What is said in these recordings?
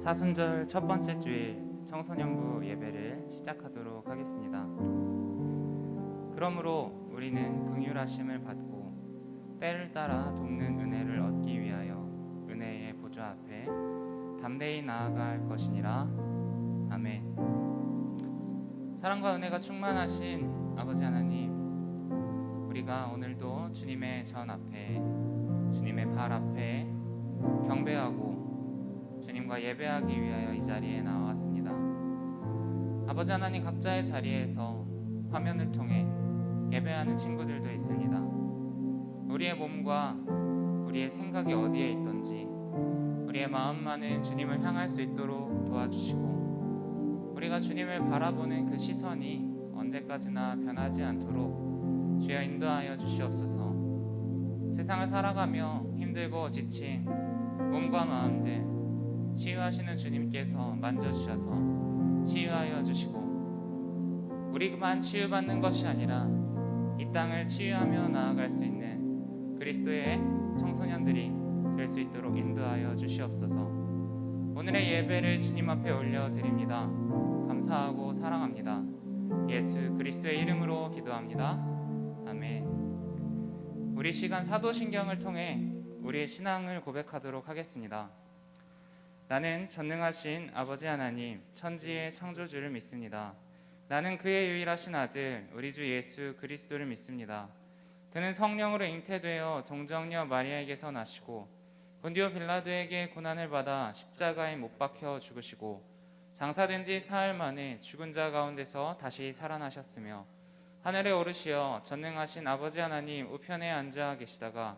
사순절 첫 번째 주일 청소년부 예배를 시작하도록 하겠습니다. 그러므로 우리는 긍휼하심을 받고 때를 따라 돕는 은혜를 얻기 위하여 은혜의 보좌 앞에 담대히 나아갈 것이니라. 아멘. 사랑과 은혜가 충만하신 아버지 하나님, 우리가 오늘도 주님의 전 앞에, 주님의 발 앞에 경배하고 주님과 예배하기 위하여 이 자리에 나왔습니다. 아버지 하나님, 각자의 자리에서 화면을 통해 예배하는 친구들도 있습니다. 우리의 몸과 우리의 생각이 어디에 있던지 우리의 마음만은 주님을 향할 수 있도록 도와주시고, 우리가 주님을 바라보는 그 시선이 언제까지나 변하지 않도록 주여 인도하여 주시옵소서. 세상을 살아가며 힘들고 지친 몸과 마음들 치유하시는 주님께서 만져주셔서 치유하여 주시고, 우리만 치유받는 것이 아니라 이 땅을 치유하며 나아갈 수 있는 그리스도의 청소년들이 될 수 있도록 인도하여 주시옵소서. 오늘의 예배를 주님 앞에 올려드립니다. 감사하고 사랑합니다. 예수 그리스도의 이름으로 기도합니다. 아멘. 우리 시간 사도신경을 통해 우리의 신앙을 고백하도록 하겠습니다. 나는 전능하신 아버지 하나님, 천지의 창조주를 믿습니다. 나는 그의 유일하신 아들 우리 주 예수 그리스도를 믿습니다. 그는 성령으로 잉태되어 동정녀 마리아에게서 나시고 본디오 빌라도에게 고난을 받아 십자가에 못 박혀 죽으시고 장사된 지 사흘 만에 죽은 자 가운데서 다시 살아나셨으며 하늘에 오르시어 전능하신 아버지 하나님 우편에 앉아 계시다가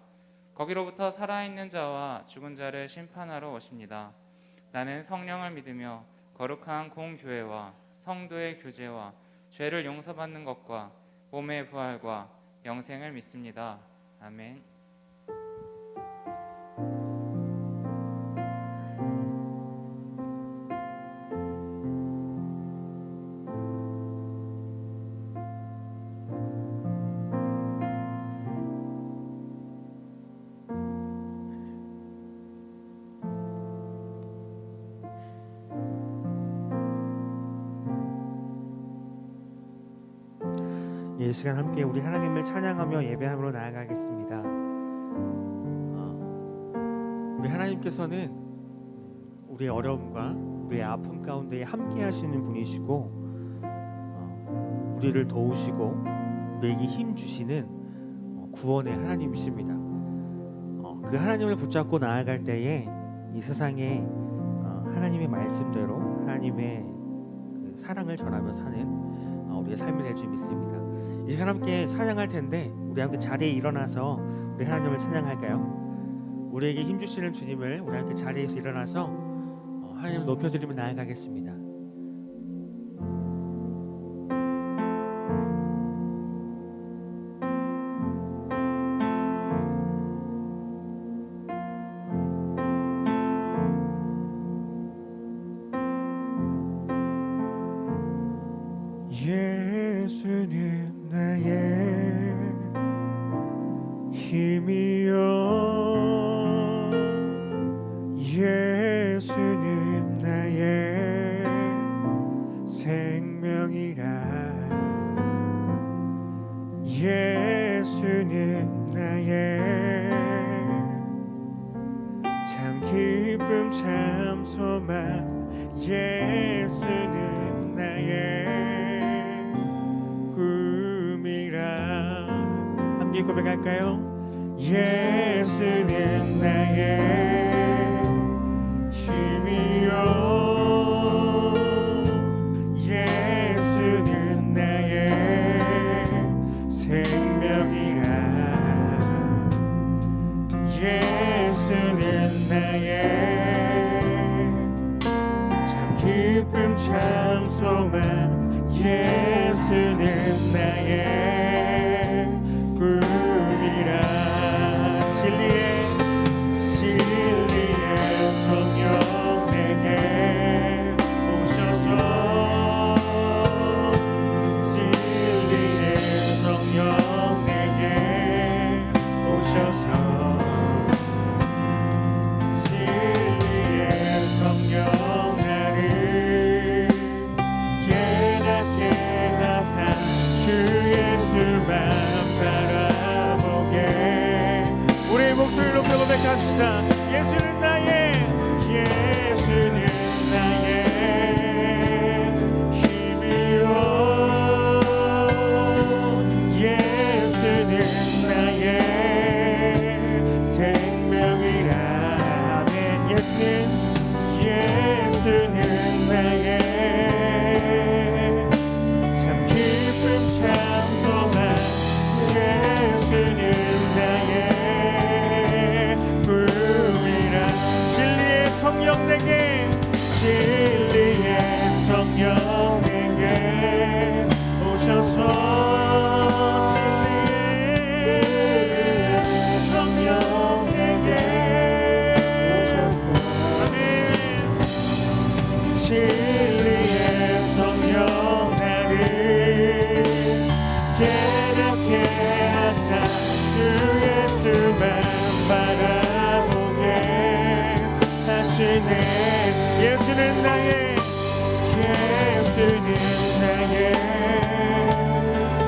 거기로부터 살아있는 자와 죽은 자를 심판하러 오십니다. 나는 성령을 믿으며 거룩한 공교회와 성도의 교제와 죄를 용서받는 것과 몸의 부활과 영생을 믿습니다. 아멘. 이 시간 함께 우리 하나님을 찬양하며 예배함으로 나아가겠습니다. 우리 하나님께서는 우리의 어려움과 우리의 아픔 가운데 함께 하시는 분이시고, 우리를 도우시고 우리에게 힘 주시는 구원의 하나님이십니다. 그 하나님을 붙잡고 나아갈 때에 이 세상에 하나님의 말씀대로 하나님의 그 사랑을 전하며 사는 우리의 삶이 될 줄 믿습니다. 이 시간 함께 찬양할 텐데 우리 함께 자리에 일어나서 우리 하나님을 찬양할까요? 우리에게 힘 주시는 주님을 우리 함께 자리에서 일어나서 하나님을 높여드리며 나아가겠습니다. 예수는 나의 힘이요, 예수는 나의 생명이라, 예수는 나의 참 기쁨 참 소망, 예수는 나의 함께 고백할까요? 예수는 나의 힘이요, 예수는 나의 생명이라, 예수는 나의 참 기쁨 참 소망, 예수는 나의 꿈이라. 진리의 예수는 나의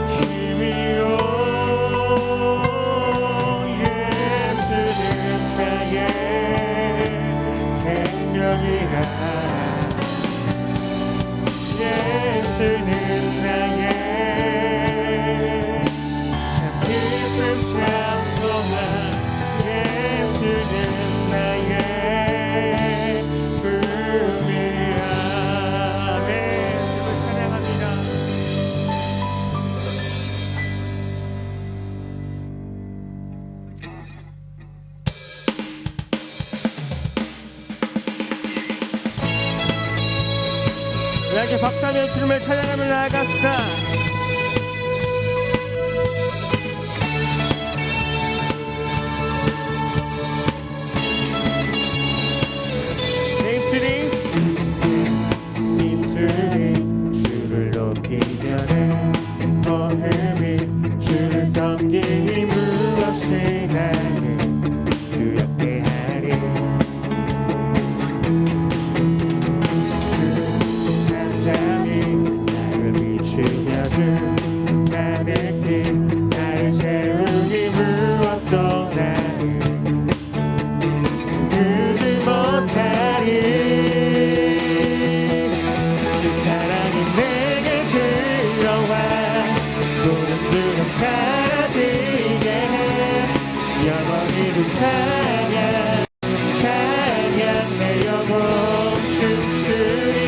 힘이요 예수는 나의 생명이라 예수는 나의 참 깊은 찬송한 예수는 나의 꿈이야. 네, 주를 찬양합니다. 이렇게 박수하며 주님을 찬양하며 나아갑시다. 입술이 주를 높이려네 어음이 주를 섬기니 무엇이 나를 두렵게 하리 주 잠잠히 나를 비추며 주 가득히 나를 채우니 무엇도 나를 두지 못하리 찬양 찬양 내 영혼 춤추리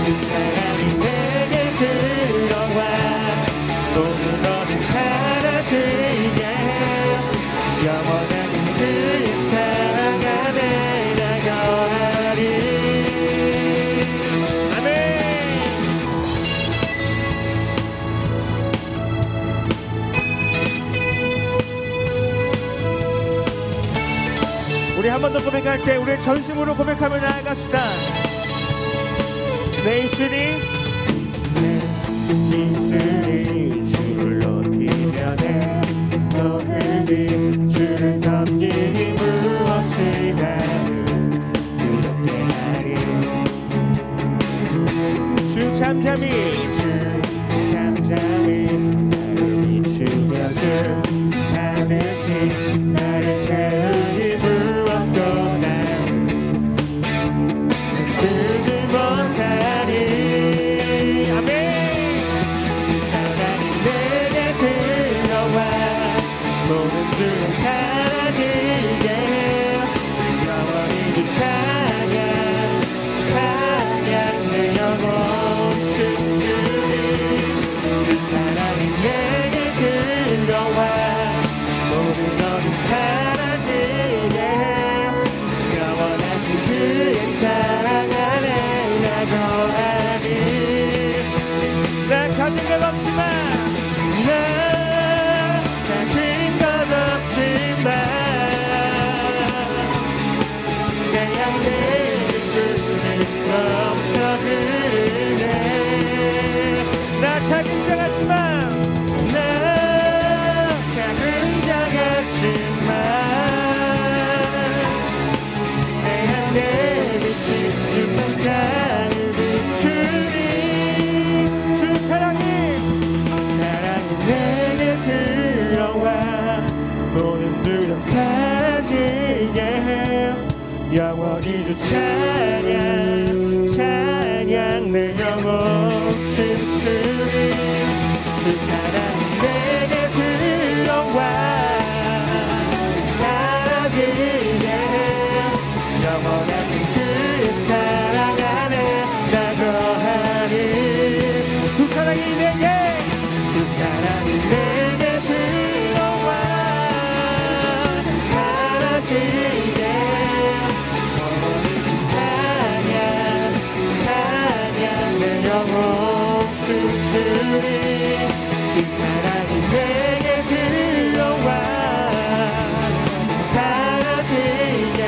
그 사랑이 내게 들어와 모든 것은 사라지게 영원하신 그의 사랑 안에 나 거하리 아멘. 우리 한 번 더 고백할 때 우리의 전심으로 고백하며 나아갑시다. 내 입술이 주를 높이며 내 너음이 주를 섬기니 무엇이 나를 두렵게 하리 주 잠잠히 나를 비추며 주 가득히 나를 채우니 무엇도 나를 두지 못하리 아멘 사랑이 내게 들어와 모든 두려움 사라지게 영원히 주 찬양 찬양 내 영혼 춤추리 주 사랑이 내게 들어와 모든 어둠 사라지게 영원하신 그의 사랑 안에 나 거하리 나 가진 것 없지만 나 가진 것 없지만 그냥 내 입술이 넘쳐 흐르네 나 작은 자 같지만 나 작은 자 같지만 내 안에 비친 빛만가를 비추리 주 사랑이 내게 들어와 모든 두려움 사라지게 해 영원히 주 찬양 찬양 내 영혼 춤추리 그 사랑이 내게 들어와 사라지게 해 영원하신 그의 사랑 안에 나 거하리 두 사랑이 내게 그 사랑이 내게 들어와 사라지게 찬양 찬양 내 영혼 춤추리 그 사랑이 내게 들어와 사라지게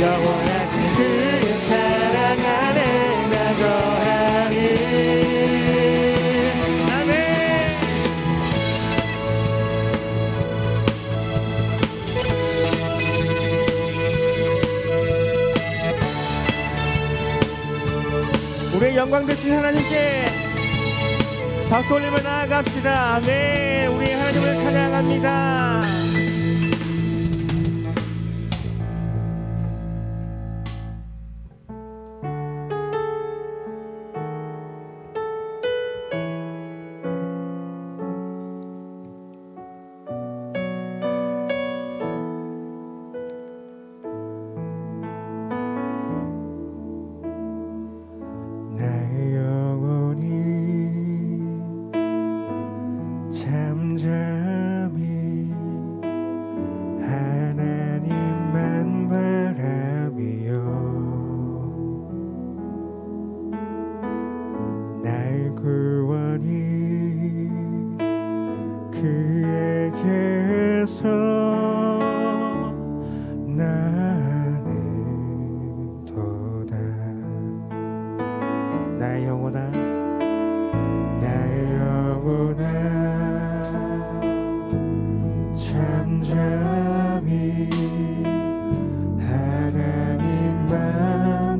영원하신 그의 사랑 안에 나 거하리 우리의 영광 되신 하나님께 박수 올리며 나아갑시다. 아멘. 우리 하나님을 찬양합니다. 나의 영혼이 잠잠히 하나님만 바라며 나의 구원이 그에게서 나는 도다. 나의 영혼아, 나의 영혼아, 잠잠히 하나님만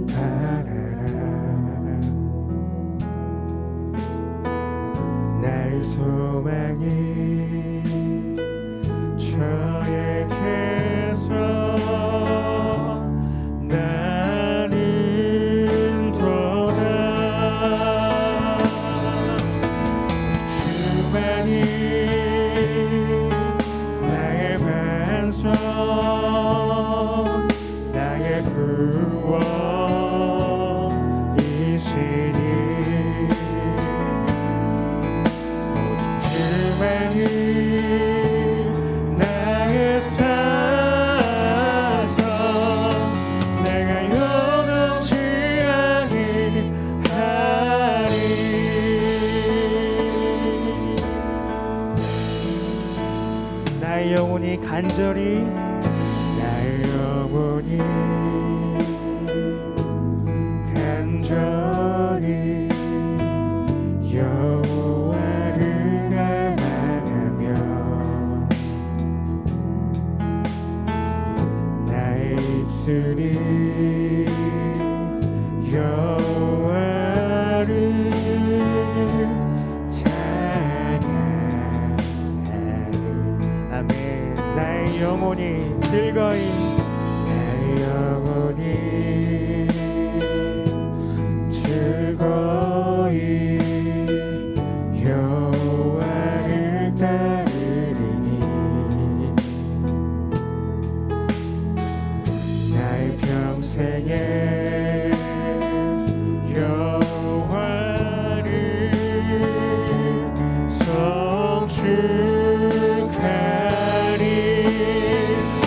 바라라. 나의 소망이 저에게서 나는 도다. 주만이 나의 반석, 나의 구원이시니 오직 주만이 나의 산성, 내가 요동치 아니하리. 나의 영혼이 간절히, 나의 영혼이 간절히 여호와를 갈망하며 나의 입술이 여호와를 찬양하리. 아멘. 나의 영혼이 즐거이, 나의 영혼이 즐거이 여호와를 따르리니 나의 평생에 여호와를 송축하리.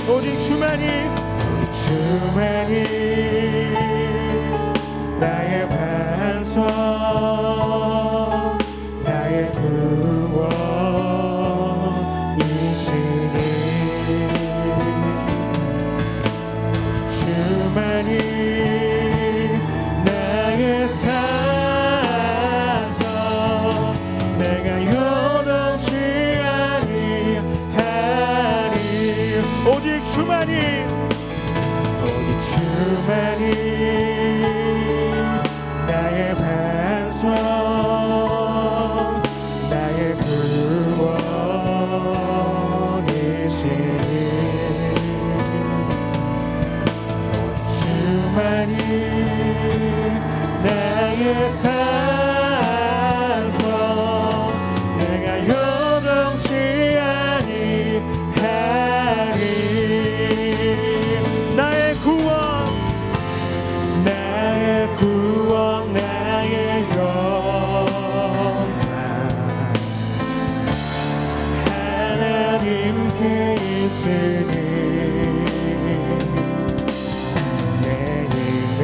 오직 주만이 나의 반석, 나의 구원이시니 주만이 나의 산성, 내가 요동치 아니하리. 오직 주만이 나의 반석, 나의 구원이시니 주만이 나의 산성, 내가 요동치 아니하리. 나의 구원, 나의 영광 하나님께 있으니 내 힘의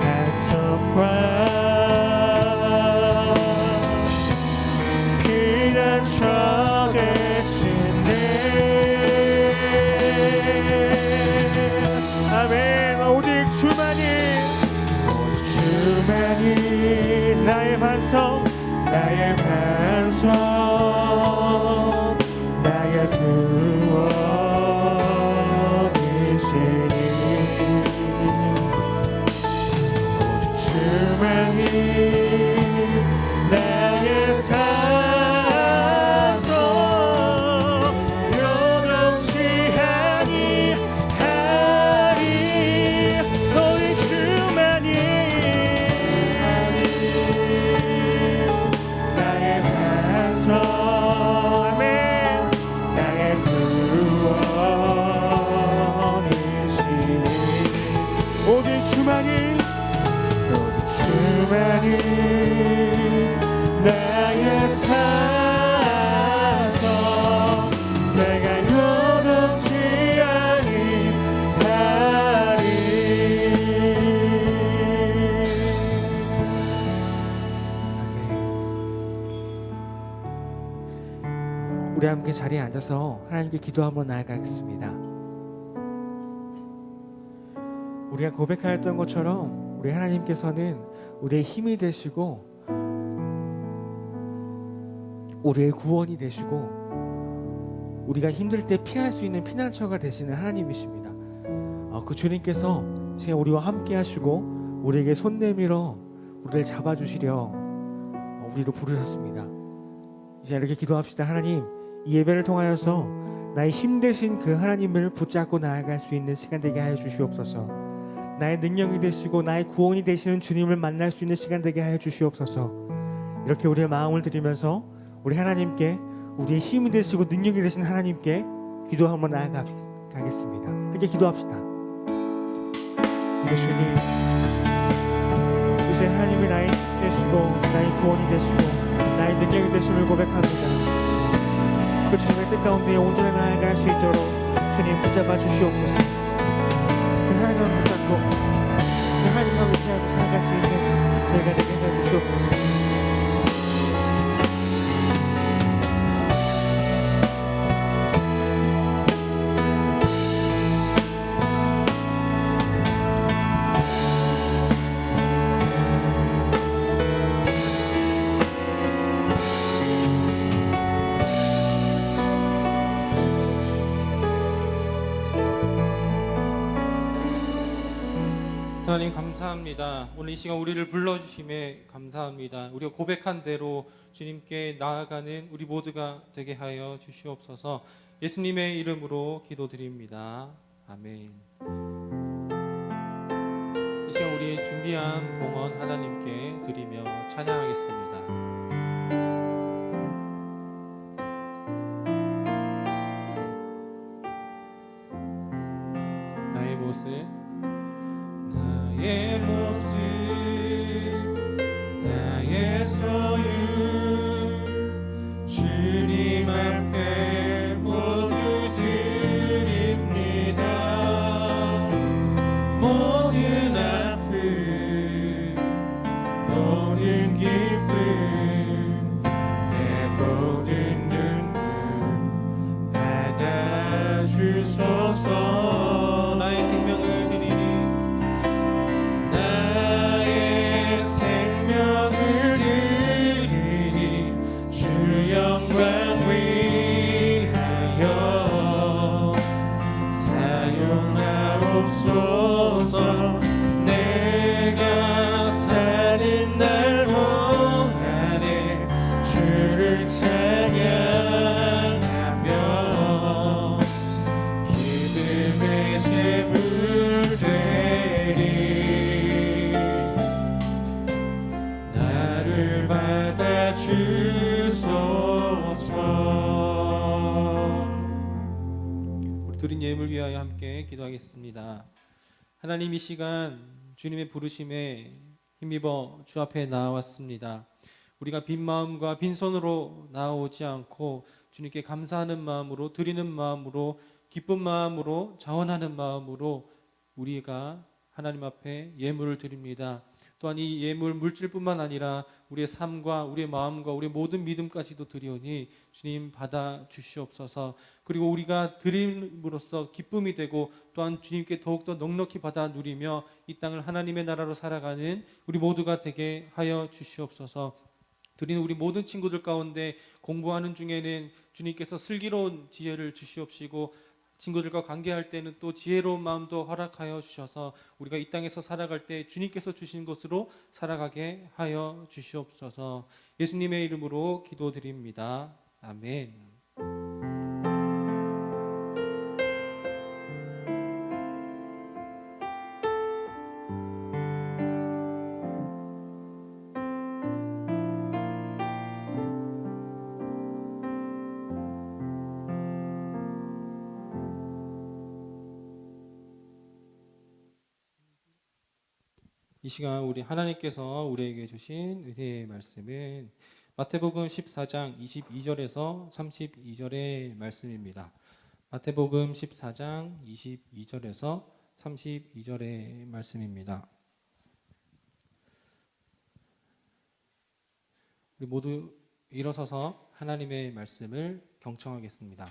반석과 피난처 되시네. 아멘. 오직 주만이 나의 반석, 나의 반석, 나의 구원이시니 나는 나의 사서 내가 여동치 아니하리. 우리 함께 자리에 앉아서 하나님께 기도 한번 나아가겠습니다. 우리가 고백하였던 것처럼 우리 하나님께서는 우리의 힘이 되시고 우리의 구원이 되시고 우리가 힘들 때 피할 수 있는 피난처가 되시는 하나님이십니다. 그 주님께서 지금 우리와 함께 하시고 우리에게 손 내밀어 우리를 잡아주시려 우리를 부르셨습니다. 이제 이렇게 기도합시다. 하나님, 이 예배를 통하여서 나의 힘 되신 그 하나님을 붙잡고 나아갈 수 있는 시간 되게 하여 주시옵소서. 나의 능력이 되시고 나의 구원이 되시는 주님을 만날 수 있는 시간 되게 하여 주시옵소서. 이렇게 우리의 마음을 드리면서 우리 하나님께, 우리의 힘이 되시고 능력이 되신 하나님께 기도 한번 나아가겠습니다. 함께 기도합시다. 주님, 이제 하나님이 나의 힘이 되시고 나의 구원이 되시고 나의 능력이 되심을 고백합니다. 그 주님의 뜻 가운데 온전히 나아갈 수 있도록 주님 붙잡아 주시옵소서. 그 하나님을 붙잡고 그 하나님과 의지하고 살아갈 수 있는 저희가 되게 해 주시옵소서. 하나님 감사합니다. 오늘 이 시간 우리를 불러주심에 감사합니다. 우리가 고백한 대로 주님께 나아가는 우리 모두가 되게 하여 주시옵소서. 예수님의 이름으로 기도드립니다. 아멘. 이 시간 우리 준비한 봉헌 하나님께 드리며 찬양하겠습니다. 나의 모습, 나의 모습, 나의 소유, 주님 앞에 모두 드립니다. 모든 아픔, 모든 기쁨, 내 모든 눈물 받아주소서. 나의 생명을 드리니 영광 위하여 사용하옵소서. 내가 사는 날 동안에 주를 찬양하며 기쁨의 제물 되리. 나를 받아주 우리 드린 예물 위하여 함께 기도하겠습니다. 하나님, 이 시간 주님의 부르심에 힘입어 주 앞에 나왔습니다. 우리가 빈 마음과 빈손으로 나오지 않고 주님께 감사하는 마음으로, 드리는 마음으로, 기쁜 마음으로, 자원하는 마음으로 우리가 하나님 앞에 예물을 드립니다. 또한 이 예물 물질뿐만 아니라 우리의 삶과 우리의 마음과 우리의 모든 믿음까지도 드리오니 주님 받아 주시옵소서. 그리고 우리가 드림으로써 기쁨이 되고 또한 주님께 더욱더 넉넉히 받아 누리며 이 땅을 하나님의 나라로 살아가는 우리 모두가 되게 하여 주시옵소서. 드리는 우리 모든 친구들 가운데 공부하는 중에는 주님께서 슬기로운 지혜를 주시옵시고 친구들과 관계할 때는 또 지혜로운 마음도 허락하여 주셔서 우리가 이 땅에서 살아갈 때 주님께서 주신 것으로 살아가게 하여 주시옵소서. 예수님의 이름으로 기도드립니다. 아멘. 이 시간 우리 하나님께서 우리에게 주신 은혜의 말씀은 마태복음 14장 22절에서 32절의 말씀입니다. 마태복음 14장 22절에서 32절의 말씀입니다. 우리 모두 일어서서 하나님의 말씀을 경청하겠습니다.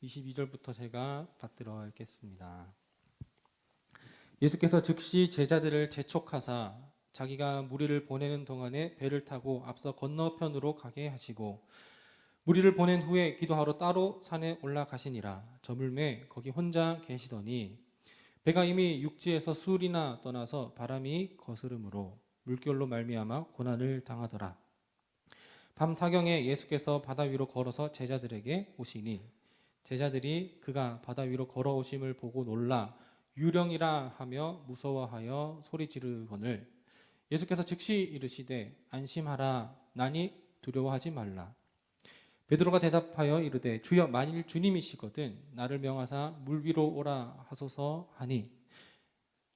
22절부터 제가 받들어 읽겠습니다. 예수께서 즉시 제자들을 재촉하사 자기가 무리를 보내는 동안에 배를 타고 앞서 건너편으로 가게 하시고 무리를 보낸 후에 기도하러 따로 산에 올라가시니라. 저물매 거기 혼자 계시더니 배가 이미 육지에서 수울이나 떠나서 바람이 거스름으로 물결로 말미암아 고난을 당하더라. 밤 사경에 예수께서 바다 위로 걸어서 제자들에게 오시니 제자들이 그가 바다 위로 걸어오심을 보고 놀라 유령이라 하며 무서워하여 소리 지르거늘 예수께서 즉시 이르시되 안심하라 나니 두려워하지 말라. 베드로가 대답하여 이르되 주여 만일 주님이시거든 나를 명하사 물 위로 오라 하소서 하니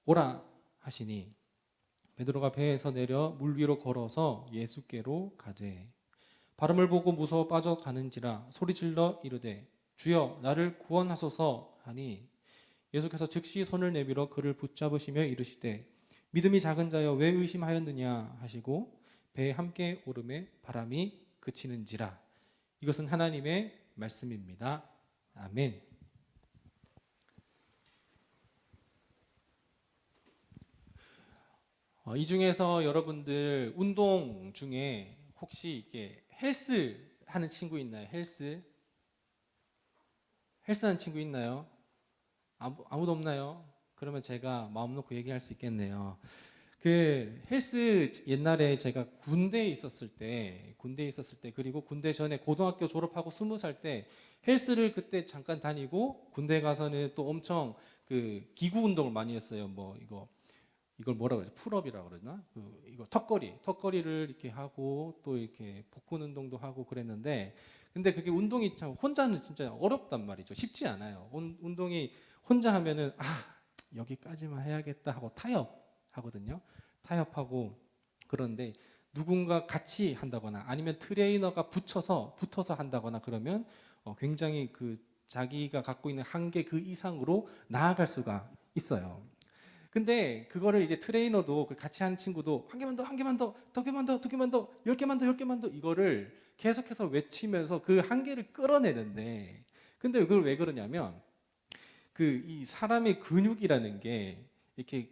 오라 하시니 베드로가 배에서 내려 물 위로 걸어서 예수께로 가되 바람을 보고 무서워 빠져가는지라 소리질러 이르되 주여 나를 구원하소서 하니 예수께서 즉시 손을 내밀어 그를 붙잡으시며 이르시되 믿음이 작은 자여 왜 의심하였느냐 하시고 배에 함께 오르매 바람이 그치는지라. 이것은 하나님의 말씀입니다. 아멘. 이 중에서 여러분들 운동 중에 혹시 이렇게 헬스 하는 친구 있나요? 헬스 하는 친구 있나요? 아무도 없나요? 그러면 제가 마음 놓고 얘기할 수 있겠네요. 그 헬스 옛날에 제가 군대에 있었을 때 그리고 군대 전에 고등학교 졸업하고 20살 때 헬스를 그때 잠깐 다니고 군대 가서는 또 엄청 그 기구 운동을 많이 했어요. 뭐 이걸 뭐라 그러지? 풀업이라고 그러나? 이거 턱걸이를 이렇게 하고 또 이렇게 복근 운동도 하고 그랬는데 근데 그게 운동이 참 혼자는 진짜 어렵단 말이죠. 쉽지 않아요. 운동이 혼자 하면은 여기까지만 해야겠다 하고 타협하거든요. 타협하고 그런데 누군가 같이 한다거나 아니면 트레이너가 붙어서 한다거나 그러면 굉장히 그 자기가 갖고 있는 한계 그 이상으로 나아갈 수가 있어요. 근데 그거를 이제 트레이너도 같이 하는 친구도 한 개만 더, 두 개만 더, 10개만 더 이거를 계속해서 외치면서 그 한계를 끌어내는데 근데 그걸 왜 그러냐면 이 사람의 근육이라는 게 이렇게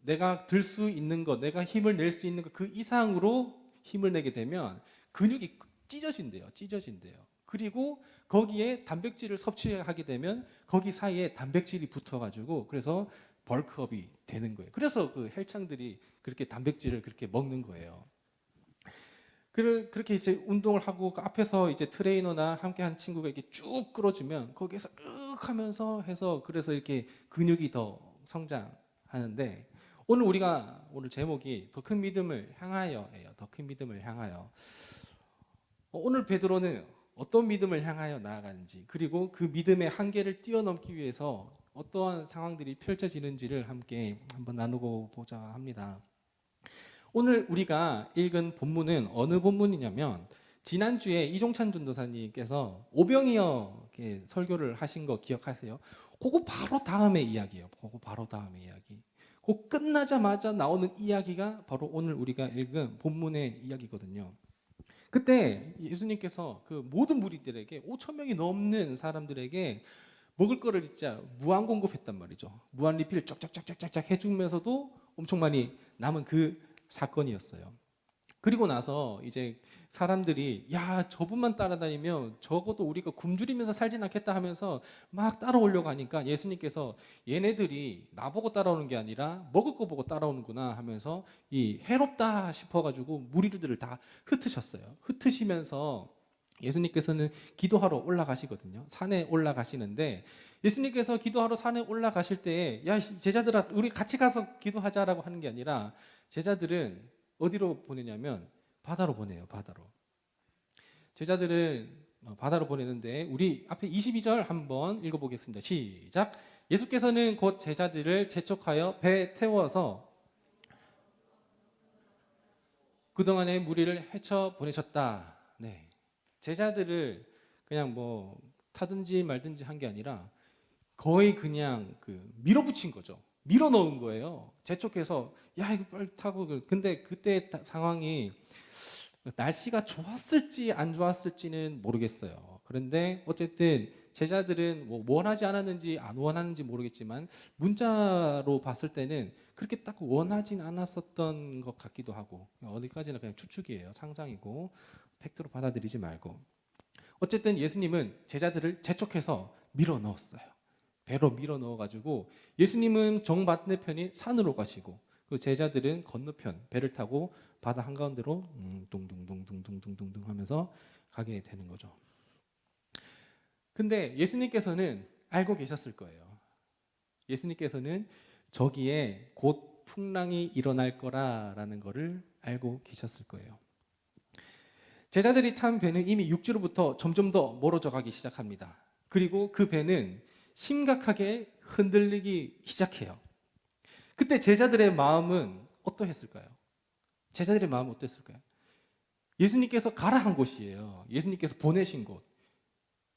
내가 들 수 있는 것, 내가 힘을 낼 수 있는 것 그 이상으로 힘을 내게 되면 근육이 찢어진대요. 그리고 거기에 단백질을 섭취하게 되면 거기 사이에 단백질이 붙어가지고 그래서 벌크업이 되는 거예요. 그래서 그 헬창들이 그렇게 단백질을 그렇게 먹는 거예요. 그렇게 이제 운동을 하고 그 앞에서 이제 트레이너나 함께하는 친구가 이렇게 쭉 끌어주면 거기에서 으윽 하면서 해서 그래서 이렇게 근육이 더 성장하는데 오늘 제목이 더 큰 믿음을 향하여예요. 더 큰 믿음을 향하여. 오늘 베드로는 어떤 믿음을 향하여 나아가는지 그리고 그 믿음의 한계를 뛰어넘기 위해서 어떠한 상황들이 펼쳐지는지를 함께 한번 나누고 보자 합니다. 오늘 우리가 읽은 본문은 어느 본문이냐면 지난주에 이종찬 전도사님께서 오병이어 설교를 하신 거 기억하세요? 그거 바로 다음의 이야기예요. 그 끝나자마자 나오는 이야기가 바로 오늘 우리가 읽은 본문의 이야기거든요. 그때 예수님께서 그 모든 무리들에게 5,000명이 넘는 사람들에게 먹을 거를 진짜 무한 공급했단 말이죠. 무한 리필 쫙쫙쫙쫙쫙 해주면서도 엄청 많이 남은 그 사건이었어요. 그리고 나서 이제 사람들이 야 저분만 따라다니면 적어도 우리가 굶주리면서 살진 않겠다 하면서 막 따라오려고 하니까 예수님께서 얘네들이 나보고 따라오는 게 아니라 먹을 거 보고 따라오는구나 하면서 이 해롭다 싶어가지고 무리들을 다 흩으셨어요. 흩으시면서 예수님께서는 기도하러 올라가시거든요. 산에 올라가시는데 예수님께서 기도하러 산에 올라가실 때 야 제자들아 우리 같이 가서 기도하자라고 하는 게 아니라 제자들은 어디로 보내냐면 바다로 보내요. 바다로. 제자들은 바다로 보내는데 우리 앞에 22절 한번 읽어보겠습니다. 시작. 예수께서는 곧 제자들을 재촉하여 배에 태워서 그동안의 무리를 헤쳐 보내셨다. 네. 제자들을 그냥 뭐 타든지 말든지 한 게 아니라 거의 그냥 밀어붙인 거죠. 밀어 넣은 거예요. 재촉해서 야 이거 빨리 타고. 근데 그때 상황이 날씨가 좋았을지 안 좋았을지는 모르겠어요. 그런데 어쨌든 제자들은 뭐 원하지 않았는지 안 원하는지 모르겠지만 문자로 봤을 때는 그렇게 딱 원하진 않았었던 것 같기도 하고, 어디까지나 그냥 추측이에요. 상상이고 팩트로 받아들이지 말고. 어쨌든 예수님은 제자들을 재촉해서 밀어 넣었어요. 배로 밀어 넣어가지고 예수님은 정 반대편이 산으로 가시고 그 제자들은 건너편 배를 타고 바다 한가운데로 둥둥둥둥둥둥둥 하면서 가게 되는 거죠. 근데 예수님께서는 알고 계셨을 거예요. 예수님께서는 저기에 곧 풍랑이 일어날 거라라는 것을 알고 계셨을 거예요. 제자들이 탄 배는 이미 육지로부터 점점 더 멀어져 가기 시작합니다. 그리고 그 배는 심각하게 흔들리기 시작해요. 그때 제자들의 마음은 어떠했을까요? 제자들의 마음은 어땠을까요? 예수님께서 가라 한 곳이에요. 예수님께서 보내신 곳.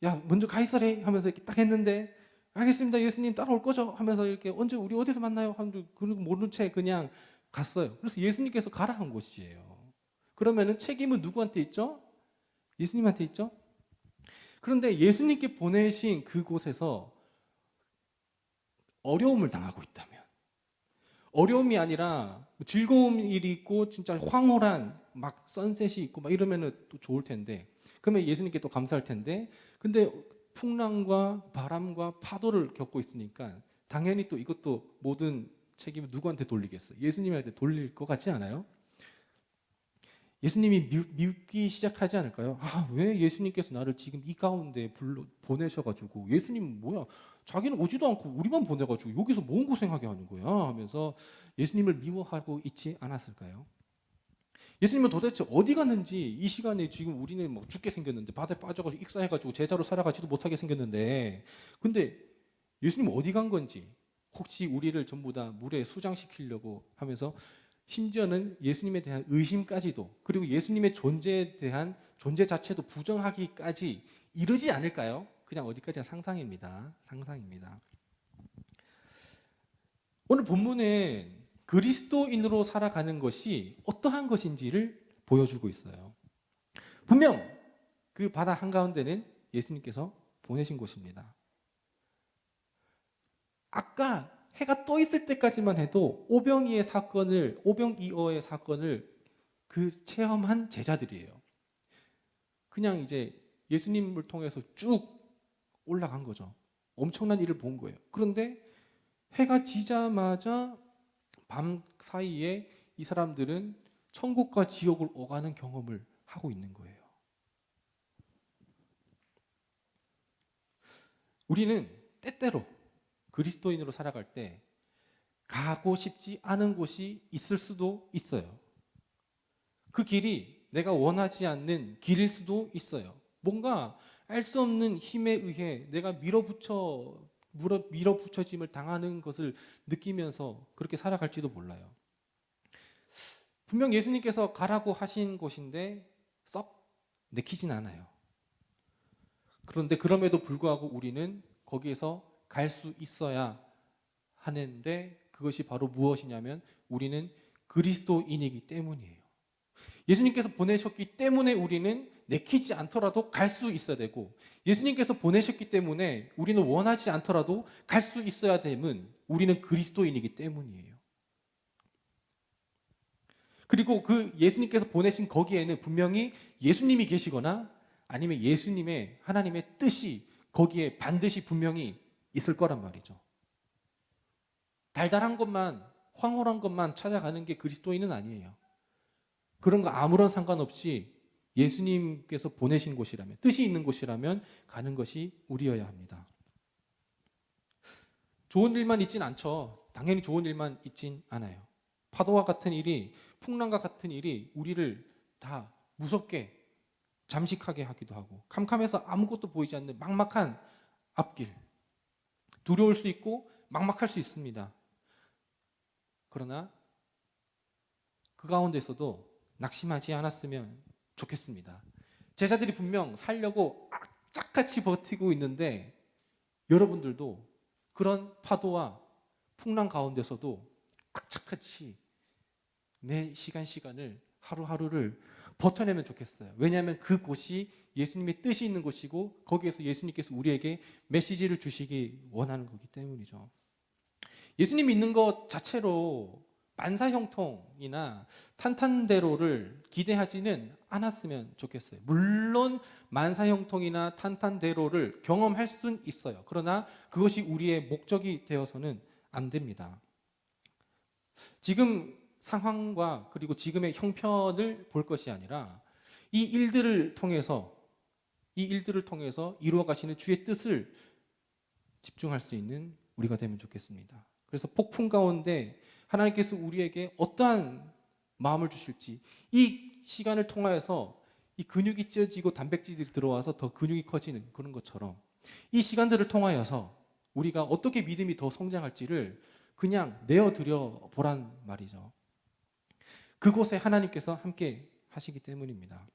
야, 먼저 가 있어래 하면서 이렇게 딱 했는데, 알겠습니다, 예수님 따라올 거죠? 하면서 이렇게 언제 우리 어디서 만나요? 하면서 그리고 모른 채 그냥 갔어요. 그래서 예수님께서 가라 한 곳이에요. 그러면은 책임은 누구한테 있죠? 예수님한테 있죠? 그런데 예수님께 보내신 그곳에서 어려움을 당하고 있다면, 어려움이 아니라 즐거운 일이 있고 진짜 황홀한 막 선셋이 있고 막 이러면은 또 좋을 텐데, 그러면 예수님께 또 감사할 텐데, 근데 풍랑과 바람과 파도를 겪고 있으니까 당연히 또 이것도 모든 책임을 누구한테 돌리겠어요? 예수님한테 돌릴 것 같지 않아요? 예수님이 밉기 시작하지 않을까요? 아, 왜 예수님께서 나를 지금 이 가운데 보내셔가지고, 예수님 뭐야, 자기는 오지도 않고 우리만 보내가지고 여기서 뭔 고생하게 하는 거야 하면서 예수님을 미워하고 있지 않았을까요? 예수님은 도대체 어디 갔는지, 이 시간에 지금 우리는 막 죽게 생겼는데, 바다에 빠져가지고 익사해가지고 제자로 살아가지도 못하게 생겼는데, 근데 예수님 어디 간 건지, 혹시 우리를 전부 다 물에 수장시키려고 하면서 심지어는 예수님에 대한 의심까지도, 그리고 예수님의 존재에 대한 존재 자체도 부정하기까지 이르지 않을까요? 그냥 어디까지나 상상입니다. 상상입니다. 오늘 본문은 그리스도인으로 살아가는 것이 어떠한 것인지를 보여주고 있어요. 분명 그 바다 한가운데는 예수님께서 보내신 곳입니다. 아까 해가 떠 있을 때까지만 해도 오병이어의 사건을 그 체험한 제자들이에요. 그냥 이제 예수님을 통해서 쭉 올라간 거죠. 엄청난 일을 본 거예요. 그런데 해가 지자마자 밤 사이에 이 사람들은 천국과 지옥을 오가는 경험을 하고 있는 거예요. 우리는 때때로 그리스도인으로 살아갈 때 가고 싶지 않은 곳이 있을 수도 있어요. 그 길이 내가 원하지 않는 길일 수도 있어요. 뭔가 알 수 없는 힘에 의해 내가 밀어붙여짐을 당하는 것을 느끼면서 그렇게 살아갈지도 몰라요. 분명 예수님께서 가라고 하신 곳인데 썩 내키진 않아요. 그런데 그럼에도 불구하고 우리는 거기에서 갈 수 있어야 하는데, 그것이 바로 무엇이냐면 우리는 그리스도인이기 때문이에요. 예수님께서 보내셨기 때문에 우리는 내키지 않더라도 갈 수 있어야 되고, 예수님께서 보내셨기 때문에 우리는 원하지 않더라도 갈 수 있어야 됨은 우리는 그리스도인이기 때문이에요. 그리고 그 예수님께서 보내신 거기에는 분명히 예수님이 계시거나 아니면 예수님의 하나님의 뜻이 거기에 반드시 분명히 있을 거란 말이죠. 달달한 것만, 황홀한 것만 찾아가는 게 그리스도인은 아니에요. 그런 거 아무런 상관없이 예수님께서 보내신 곳이라면, 뜻이 있는 곳이라면 가는 것이 우리여야 합니다. 좋은 일만 있진 않죠. 당연히 좋은 일만 있진 않아요. 파도와 같은 일이, 풍랑과 같은 일이 우리를 다 무섭게 잠식하게 하기도 하고 캄캄해서 아무것도 보이지 않는 막막한 앞길, 두려울 수 있고 막막할 수 있습니다. 그러나 그 가운데서도 낙심하지 않았으면 좋겠습니다. 제자들이 분명 살려고 악착같이 버티고 있는데 여러분들도 그런 파도와 풍랑 가운데서도 악착같이 매 시간을 하루하루를 버텨내면 좋겠어요. 왜냐하면 그곳이 예수님의 뜻이 있는 곳이고 거기에서 예수님께서 우리에게 메시지를 주시기 원하는 거기 때문이죠. 예수님 믿는 것 자체로 만사형통이나 탄탄대로를 기대하지는 않았으면 좋겠어요. 물론 만사형통이나 탄탄대로를 경험할 수는 있어요. 그러나 그것이 우리의 목적이 되어서는 안 됩니다. 지금 상황과 그리고 지금의 형편을 볼 것이 아니라 이 일들을 통해서 이루어 가시는 주의 뜻을 집중할 수 있는 우리가 되면 좋겠습니다. 그래서 폭풍 가운데 하나님께서 우리에게 어떠한 마음을 주실지 이 시간을 통하여서 이 근육이 찢어지고 단백질이 들어와서 더 근육이 커지는 그런 것처럼 이 시간들을 통하여서 우리가 어떻게 믿음이 더 성장할지를 그냥 내어드려 보란 말이죠. 그곳에 하나님께서 함께 하시기 때문입니다.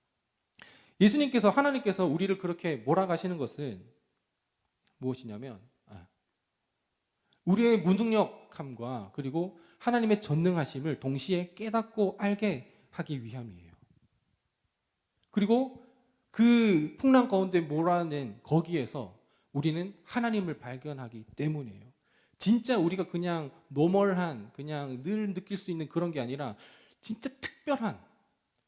하나님께서 우리를 그렇게 몰아가시는 것은 무엇이냐면 우리의 무능력함과 그리고 하나님의 전능하심을 동시에 깨닫고 알게 하기 위함이에요. 그리고 그 풍랑 가운데 몰아낸 거기에서 우리는 하나님을 발견하기 때문이에요. 진짜 우리가 그냥 노멀한 그냥 늘 느낄 수 있는 그런 게 아니라 진짜 특별한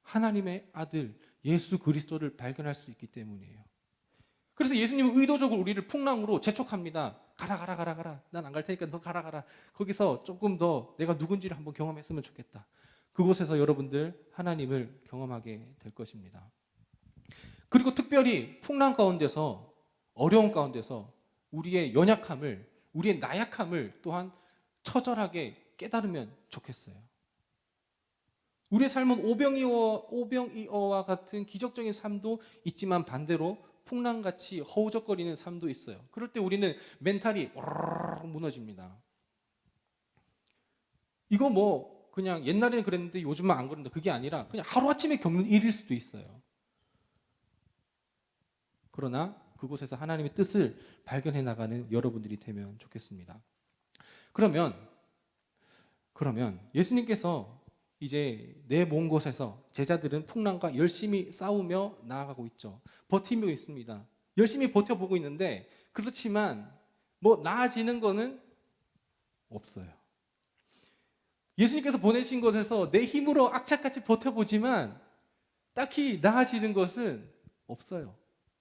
하나님의 아들 예수 그리스도를 발견할 수 있기 때문이에요. 그래서 예수님은 의도적으로 우리를 풍랑으로 재촉합니다. 가라. 난 안 갈 테니까 너 가라. 거기서 조금 더 내가 누군지를 한번 경험했으면 좋겠다. 그곳에서 여러분들 하나님을 경험하게 될 것입니다. 그리고 특별히 풍랑 가운데서 어려움 가운데서 우리의 연약함을 우리의 나약함을 또한 처절하게 깨달으면 좋겠어요. 우리의 삶은 오병이어와 같은 기적적인 삶도 있지만 반대로 풍랑같이 허우적거리는 삶도 있어요. 그럴 때 우리는 멘탈이 무너집니다. 이거 뭐 그냥 옛날에는 그랬는데 요즘은 안 그런다. 그게 아니라 그냥 하루아침에 겪는 일일 수도 있어요. 그러나 그곳에서 하나님의 뜻을 발견해 나가는 여러분들이 되면 좋겠습니다. 그러면 예수님께서 이제 내먼 곳에서 제자들은 풍랑과 열심히 싸우며 나아가고 있죠. 버티며 있습니다. 열심히 버텨보고 있는데 그렇지만 뭐 나아지는 거는 없어요. 예수님께서 보내신 곳에서 내 힘으로 악착같이 버텨보지만 딱히 나아지는 것은 없어요.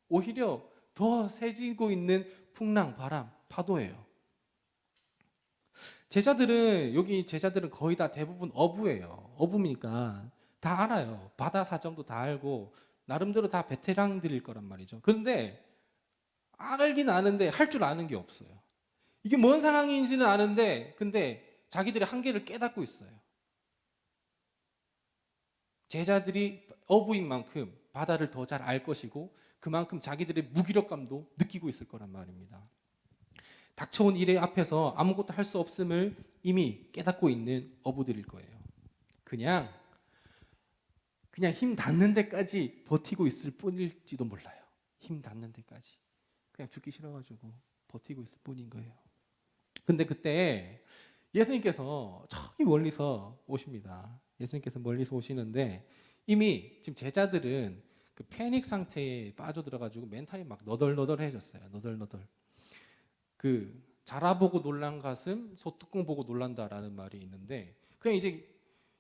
오히려 더 세지고 있는 풍랑, 바람, 파도예요. 제자들은 거의 다 대부분 어부예요. 어부니까 다 알아요. 바다 사정도 다 알고 나름대로 다 베테랑들일 거란 말이죠. 그런데 알긴 아는데 할 줄 아는 게 없어요. 이게 뭔 상황인지는 아는데 근데 자기들의 한계를 깨닫고 있어요. 제자들이 어부인 만큼 바다를 더 잘 알 것이고 그만큼 자기들의 무기력감도 느끼고 있을 거란 말입니다. 닥쳐온 일의 앞에서 아무것도 할 수 없음을 이미 깨닫고 있는 어부들일 거예요. 그냥 힘 닿는 데까지 버티고 있을 뿐일지도 몰라요. 힘 닿는 데까지. 그냥 죽기 싫어가지고 버티고 있을 뿐인 거예요. 근데 그때 예수님께서 저기 멀리서 오십니다. 예수님께서 멀리서 오시는데 이미 지금 제자들은 그 패닉 상태에 빠져들어가지고 멘탈이 막 너덜너덜해졌어요. 너덜너덜. 그 자라보고 놀란 가슴, 소뚜껑 보고 놀란다라는 말이 있는데 그냥 이제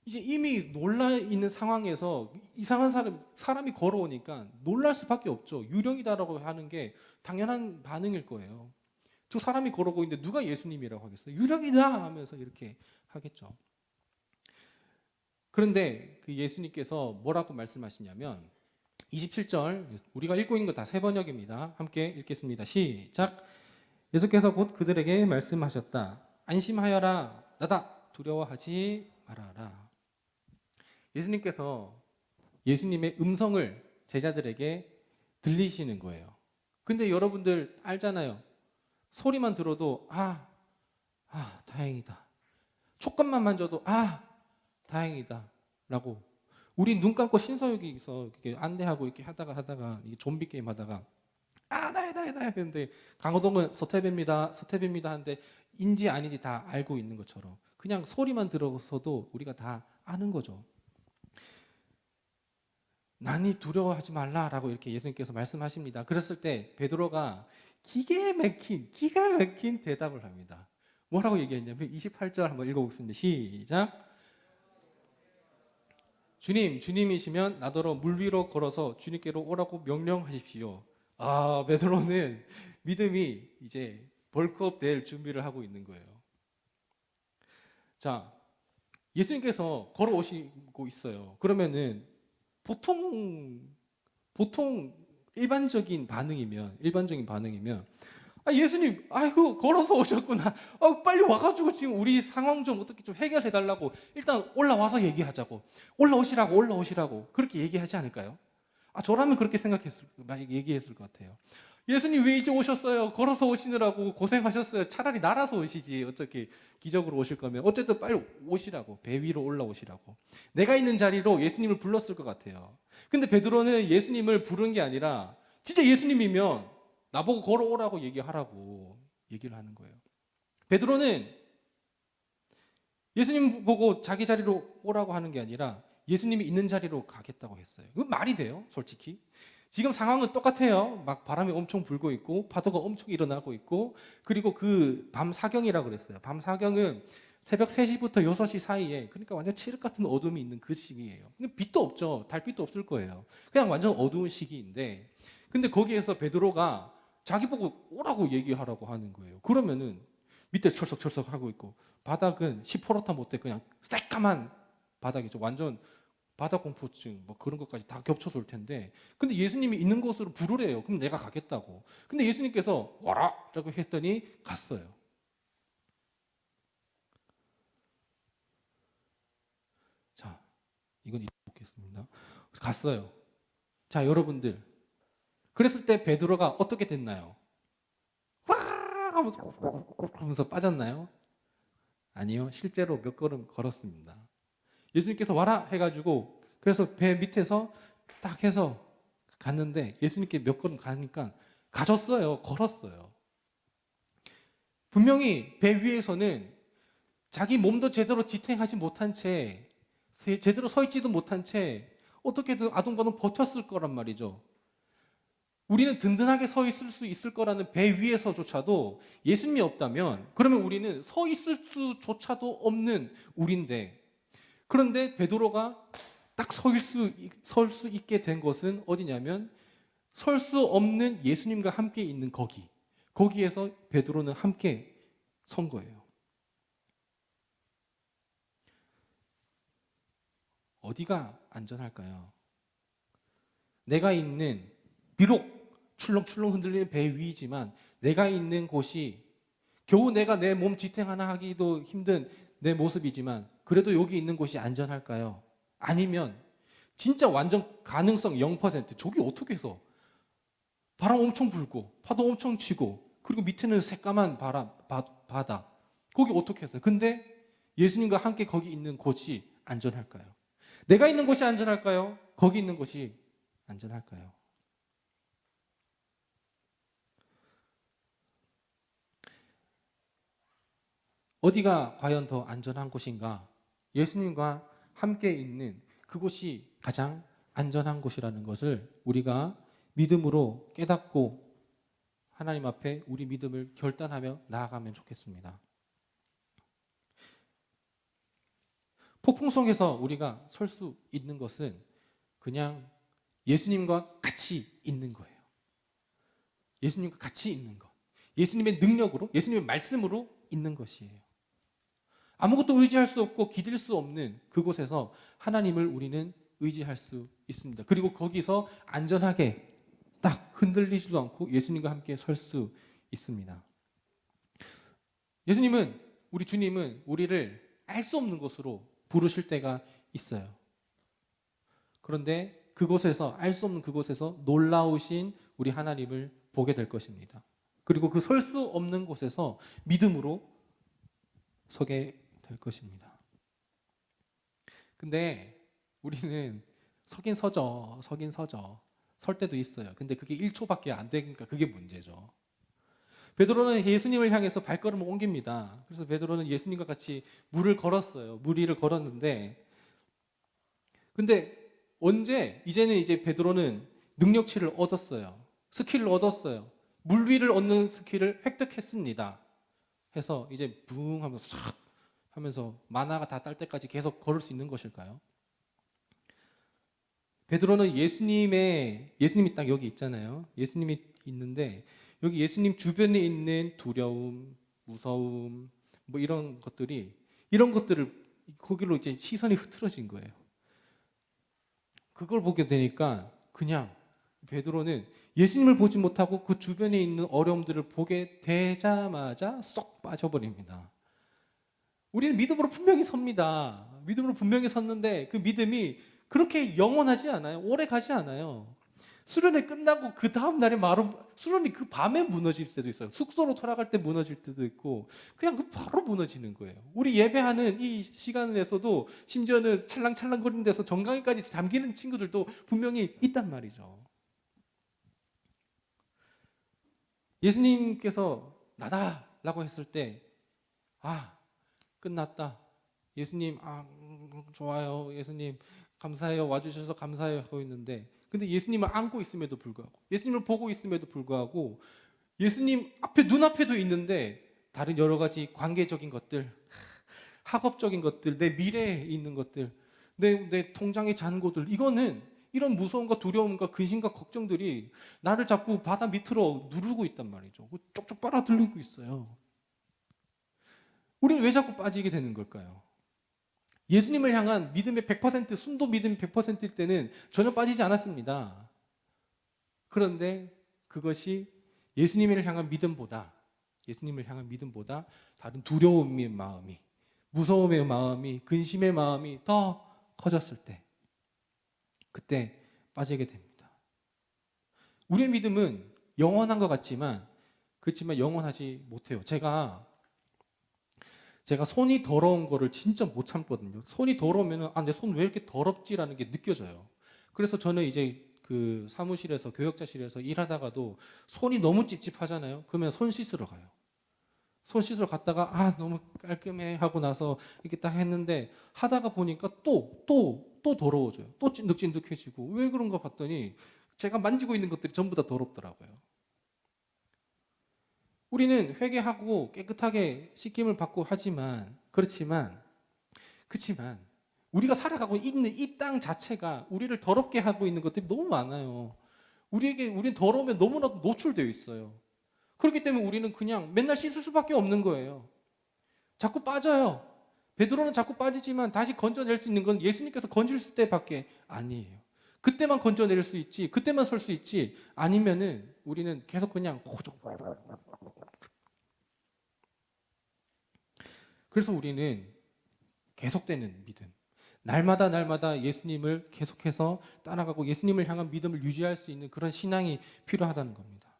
이미 놀라 있는 상황에서 이상한 사람이 걸어오니까 놀랄 수밖에 없죠. 유령이다라고 하는 게 당연한 반응일 거예요. 저 사람이 걸어오고 있는데 누가 예수님이라고 하겠어요? 유령이다 하면서 이렇게 하겠죠. 그런데 그 예수님께서 뭐라고 말씀하시냐면 27절 우리가 읽고 있는 거 다 세 번역입니다. 함께 읽겠습니다. 시작. 예수께서 곧 그들에게 말씀하셨다. 안심하여라. 나다. 두려워하지 말아라. 예수님께서 예수님의 음성을 제자들에게 들리시는 거예요. 근데 여러분들 알잖아요. 소리만 들어도 다행이다. 촉감만 만져도 다행이다 라고. 우리 눈 감고 신서유기에서 이렇게 안내하고 이렇게 하다가 이게 좀비 게임 하다가 나야 근데 강호동은 서태배입니다 하는데 인지 아닌지 다 알고 있는 것처럼 그냥 소리만 들어서도 우리가 다 아는 거죠. 난이 두려워하지 말라라고 이렇게 예수님께서 말씀하십니다. 그랬을 때 베드로가 기가 막힌 대답을 합니다. 뭐라고 얘기했냐면 28절 한번 읽어보겠습니다. 시작. 주님이시면 나더러 물 위로 걸어서 주님께로 오라고 명령하십시오. 베드로는 믿음이 이제 벌크업 될 준비를 하고 있는 거예요. 자, 예수님께서 걸어오시고 있어요. 그러면은 보통 일반적인 반응이면 예수님 걸어서 오셨구나. 빨리 와가지고 지금 우리 상황 좀 어떻게 좀 해결해 달라고 일단 올라와서 얘기하자고 올라오시라고 그렇게 얘기하지 않을까요? 저라면 그렇게 얘기했을 것 같아요. 예수님 왜 이제 오셨어요? 걸어서 오시느라고 고생하셨어요. 차라리 날아서 오시지. 어떻게 기적으로 오실 거면 어쨌든 빨리 오시라고, 배 위로 올라오시라고. 내가 있는 자리로 예수님을 불렀을 것 같아요. 근데 베드로는 예수님을 부른 게 아니라 진짜 예수님이면 나보고 걸어오라고 얘기하라고 얘기를 하는 거예요. 베드로는 예수님 보고 자기 자리로 오라고 하는 게 아니라 예수님이 있는 자리로 가겠다고 했어요. 그건 말이 돼요, 솔직히. 지금 상황은 똑같아요. 막 바람이 엄청 불고 있고 파도가 엄청 일어나고 있고 그리고 그 밤 사경이라고 그랬어요. 밤 사경은 새벽 3시부터 6시 사이에 그러니까 완전 칠흑 같은 어둠이 있는 그 시기예요. 근데 빛도 없죠. 달빛도 없을 거예요. 그냥 완전 어두운 시기인데 근데 거기에서 베드로가 자기 보고 오라고 얘기하라고 하는 거예요. 그러면은 밑에 철썩철썩 하고 있고 바닥은 시퍼렇다 못해 그냥 새까만 바닥이죠. 완전 바다 공포증 뭐 그런 것까지 다 겹쳐서 올 텐데 근데 예수님이 있는 곳으로 부르래요. 그럼 내가 가겠다고. 근데 예수님께서 와라 라고 했더니 갔어요. 자, 이건 이따 보겠습니다. 갔어요. 자, 여러분들 그랬을 때 베드로가 어떻게 됐나요? 와 하면서 빠졌나요? 아니요. 실제로 몇 걸음 걸었습니다. 예수님께서 와라 해가지고 그래서 배 밑에서 딱 해서 갔는데 예수님께 몇 걸음 가니까 가졌어요. 걸었어요. 분명히 배 위에서는 자기 몸도 제대로 지탱하지 못한 채 제대로 서 있지도 못한 채 어떻게든 아둥바둥 버텼을 거란 말이죠. 우리는 든든하게 서 있을 수 있을 거라는 배 위에서조차도 예수님이 없다면 그러면 우리는 서 있을 수조차도 없는 우리인데 그런데 베드로가 딱 설 수 있게 된 것은 어디냐면 설 수 없는 예수님과 함께 있는 거기에서 베드로는 함께 선 거예요. 어디가 안전할까요? 내가 있는 비록 출렁출렁 흔들리는 배 위이지만 내가 있는 곳이 겨우 내가 내 몸 지탱 하나 하기도 힘든 내 모습이지만 그래도 여기 있는 곳이 안전할까요? 아니면 진짜 완전 가능성 0% 저기 어떻게 해서 바람 엄청 불고 파도 엄청 치고 그리고 밑에는 새까만 바다 거기 어떻게 해서 근데 예수님과 함께 거기 있는 곳이 안전할까요? 내가 있는 곳이 안전할까요? 거기 있는 곳이 안전할까요? 어디가 과연 더 안전한 곳인가? 예수님과 함께 있는 그곳이 가장 안전한 곳이라는 것을 우리가 믿음으로 깨닫고 하나님 앞에 우리 믿음을 결단하며 나아가면 좋겠습니다. 폭풍 속에서 우리가 설 수 있는 것은 그냥 예수님과 같이 있는 거예요. 예수님과 같이 있는 것. 예수님의 능력으로, 예수님의 말씀으로 있는 것이에요. 아무것도 의지할 수 없고 기댈 수 없는 그곳에서 하나님을 우리는 의지할 수 있습니다. 그리고 거기서 안전하게 딱 흔들리지도 않고 예수님과 함께 설 수 있습니다. 예수님은 우리 주님은 우리를 알 수 없는 곳으로 부르실 때가 있어요. 그런데 그곳에서 알 수 없는 그곳에서 놀라우신 우리 하나님을 보게 될 것입니다. 그리고 그 설 수 없는 곳에서 믿음으로 서게 될 것입니다. 근데 우리는 서긴 서죠. 설 때도 있어요. 근데 그게 1초밖에 안 되니까 그게 문제죠. 베드로는 예수님을 향해서 발걸음을 옮깁니다. 그래서 베드로는 예수님과 같이 물을 걸었어요. 물 위를 걸었는데, 근데 언제 이제는 이제 베드로는 능력치를 얻었어요. 스킬을 얻었어요. 물 위를 얻는 스킬을 획득했습니다. 해서 이제 붕 하면서 싹 하면서 만화가 다 딸 때까지 계속 걸을 수 있는 것일까요? 베드로는 예수님이 딱 여기 있잖아요. 예수님이 있는데 여기 예수님 주변에 있는 두려움, 무서움, 뭐 이런 것들을 거기로 이제 시선이 흐트러진 거예요. 그걸 보게 되니까 그냥 베드로는 예수님을 보지 못하고 그 주변에 있는 어려움들을 보게 되자마자 쏙 빠져버립니다. 우리는 믿음으로 분명히 섭니다. 믿음으로 분명히 섰는데 그 믿음이 그렇게 영원하지 않아요. 오래 가지 않아요. 수련회 끝나고 그 다음 날에 수련이 그 밤에 무너질 때도 있어요. 숙소로 돌아갈 때 무너질 때도 있고 그냥 그 바로 무너지는 거예요. 우리 예배하는 이 시간에서도 심지어는 찰랑찰랑거리는 데서 정강이까지 잠기는 친구들도 분명히 있단 말이죠. 예수님께서 나다라고 했을 때 끝났다. 예수님 좋아요. 예수님 감사해요. 와주셔서 감사해요 하고 있는데 근데 예수님을 안고 있음에도 불구하고 예수님을 보고 있음에도 불구하고 예수님 눈앞에도 있는데 다른 여러 가지 관계적인 것들, 학업적인 것들, 내 미래에 있는 것들, 내 통장의 잔고들 이런 무서움과 두려움과 근심과 걱정들이 나를 자꾸 바다 밑으로 누르고 있단 말이죠. 쪽쪽 빨아들이고 있어요. 우리는 왜 자꾸 빠지게 되는 걸까요? 예수님을 향한 믿음의 100%, 순도 믿음이 100%일 때는 전혀 빠지지 않았습니다. 그런데 그것이 예수님을 향한 믿음보다 다른 두려움의 마음이, 무서움의 마음이, 근심의 마음이 더 커졌을 때, 그때 빠지게 됩니다. 우리의 믿음은 영원한 것 같지만, 그렇지만 영원하지 못해요. 제가 손이 더러운 거를 진짜 못 참거든요. 손이 더러우면 내 손 왜 이렇게 더럽지라는 게 느껴져요. 그래서 저는 이제 그 사무실에서 교역자실에서 일하다가도 손이 너무 찝찝하잖아요. 그러면 손 씻으러 가요. 손 씻으러 갔다가 너무 깔끔해 하고 나서 이렇게 딱 했는데 하다가 보니까 또 더러워져요. 또 찐득찐득해지고 왜 그런가 봤더니 제가 만지고 있는 것들이 전부 다 더럽더라고요. 우리는 회개하고 깨끗하게 씻김을 받고 그렇지만 우리가 살아가고 있는 이 땅 자체가 우리를 더럽게 하고 있는 것들이 너무 많아요. 우리는 더러우면 너무나도 노출되어 있어요. 그렇기 때문에 우리는 그냥 맨날 씻을 수밖에 없는 거예요. 자꾸 빠져요. 베드로는 자꾸 빠지지만 다시 건져낼 수 있는 건 예수님께서 건질 때밖에 아니에요. 그때만 건져낼 수 있지, 그때만 설 수 있지, 아니면은 우리는 계속 그냥 그래서 우리는 계속되는 믿음, 날마다 예수님을 계속해서 따라가고 예수님을 향한 믿음을 유지할 수 있는 그런 신앙이 필요하다는 겁니다.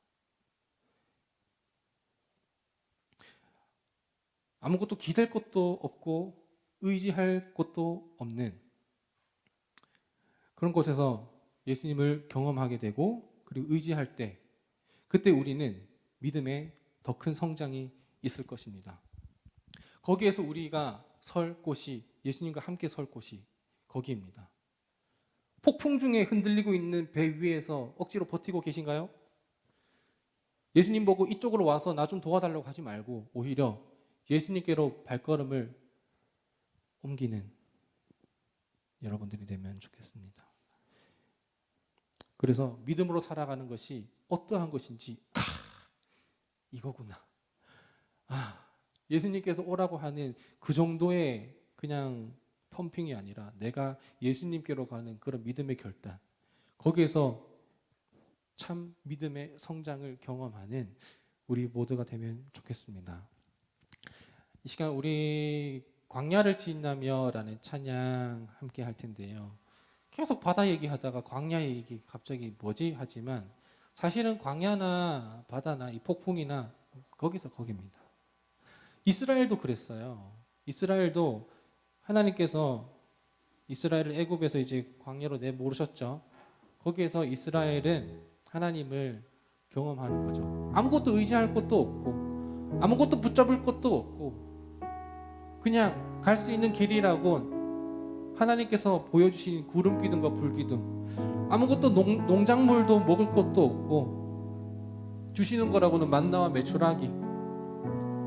아무것도 기댈 것도 없고 의지할 것도 없는 그런 곳에서 예수님을 경험하게 되고 그리고 의지할 때 그때 우리는 믿음에 더 큰 성장이 있을 것입니다. 거기에서 우리가 설 곳이 예수님과 함께 설 곳이 거기입니다. 폭풍 중에 흔들리고 있는 배 위에서 억지로 버티고 계신가요? 예수님 보고 이쪽으로 와서 나 좀 도와달라고 하지 말고 오히려 예수님께로 발걸음을 옮기는 여러분들이 되면 좋겠습니다. 그래서 믿음으로 살아가는 것이 어떠한 것인지 이거구나. 예수님께서 오라고 하는 그 정도의 그냥 펌핑이 아니라 내가 예수님께로 가는 그런 믿음의 결단, 거기에서 참 믿음의 성장을 경험하는 우리 모두가 되면 좋겠습니다. 이 시간 우리 광야를 지나며라는 찬양 함께 할 텐데요. 계속 바다 얘기하다가 광야 얘기 갑자기 뭐지 하지만 사실은 광야나 바다나 이 폭풍이나 거기서 거기입니다. 이스라엘도 그랬어요. 이스라엘도 하나님께서 이스라엘을 애굽에서 이제 광야로 내모으셨죠. 거기에서 이스라엘은 하나님을 경험하는 거죠. 아무것도 의지할 것도 없고 아무것도 붙잡을 것도 없고 그냥 갈 수 있는 길이라고 하나님께서 보여주신 구름 기둥과 불 기둥, 아무것도 농작물도 먹을 것도 없고 주시는 거라고는 만나와 메추라기,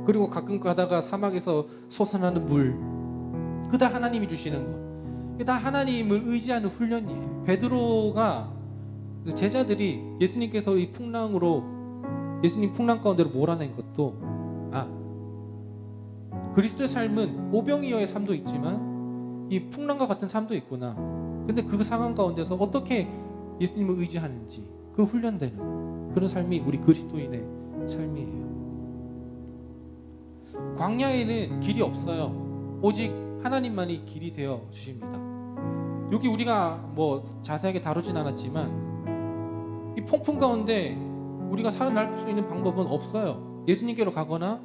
그리고 가끔 가다가 사막에서 솟아나는 물, 그다 하나님이 주시는 것. 이게 다 하나님을 의지하는 훈련이에요. 베드로가 제자들이 예수님께서 이 풍랑으로 예수님 풍랑 가운데로 몰아낸 것도 그리스도의 삶은 오병이어의 삶도 있지만 이 풍랑과 같은 삶도 있구나. 근데 그 상황 가운데서 어떻게 예수님을 의지하는지 그 훈련되는 그런 삶이 우리 그리스도인의 삶이에요. 광야에는 길이 없어요. 오직 하나님만이 길이 되어 주십니다. 여기 우리가 뭐 자세하게 다루진 않았지만 이 폭풍 가운데 우리가 살아날 수 있는 방법은 없어요. 예수님께로 가거나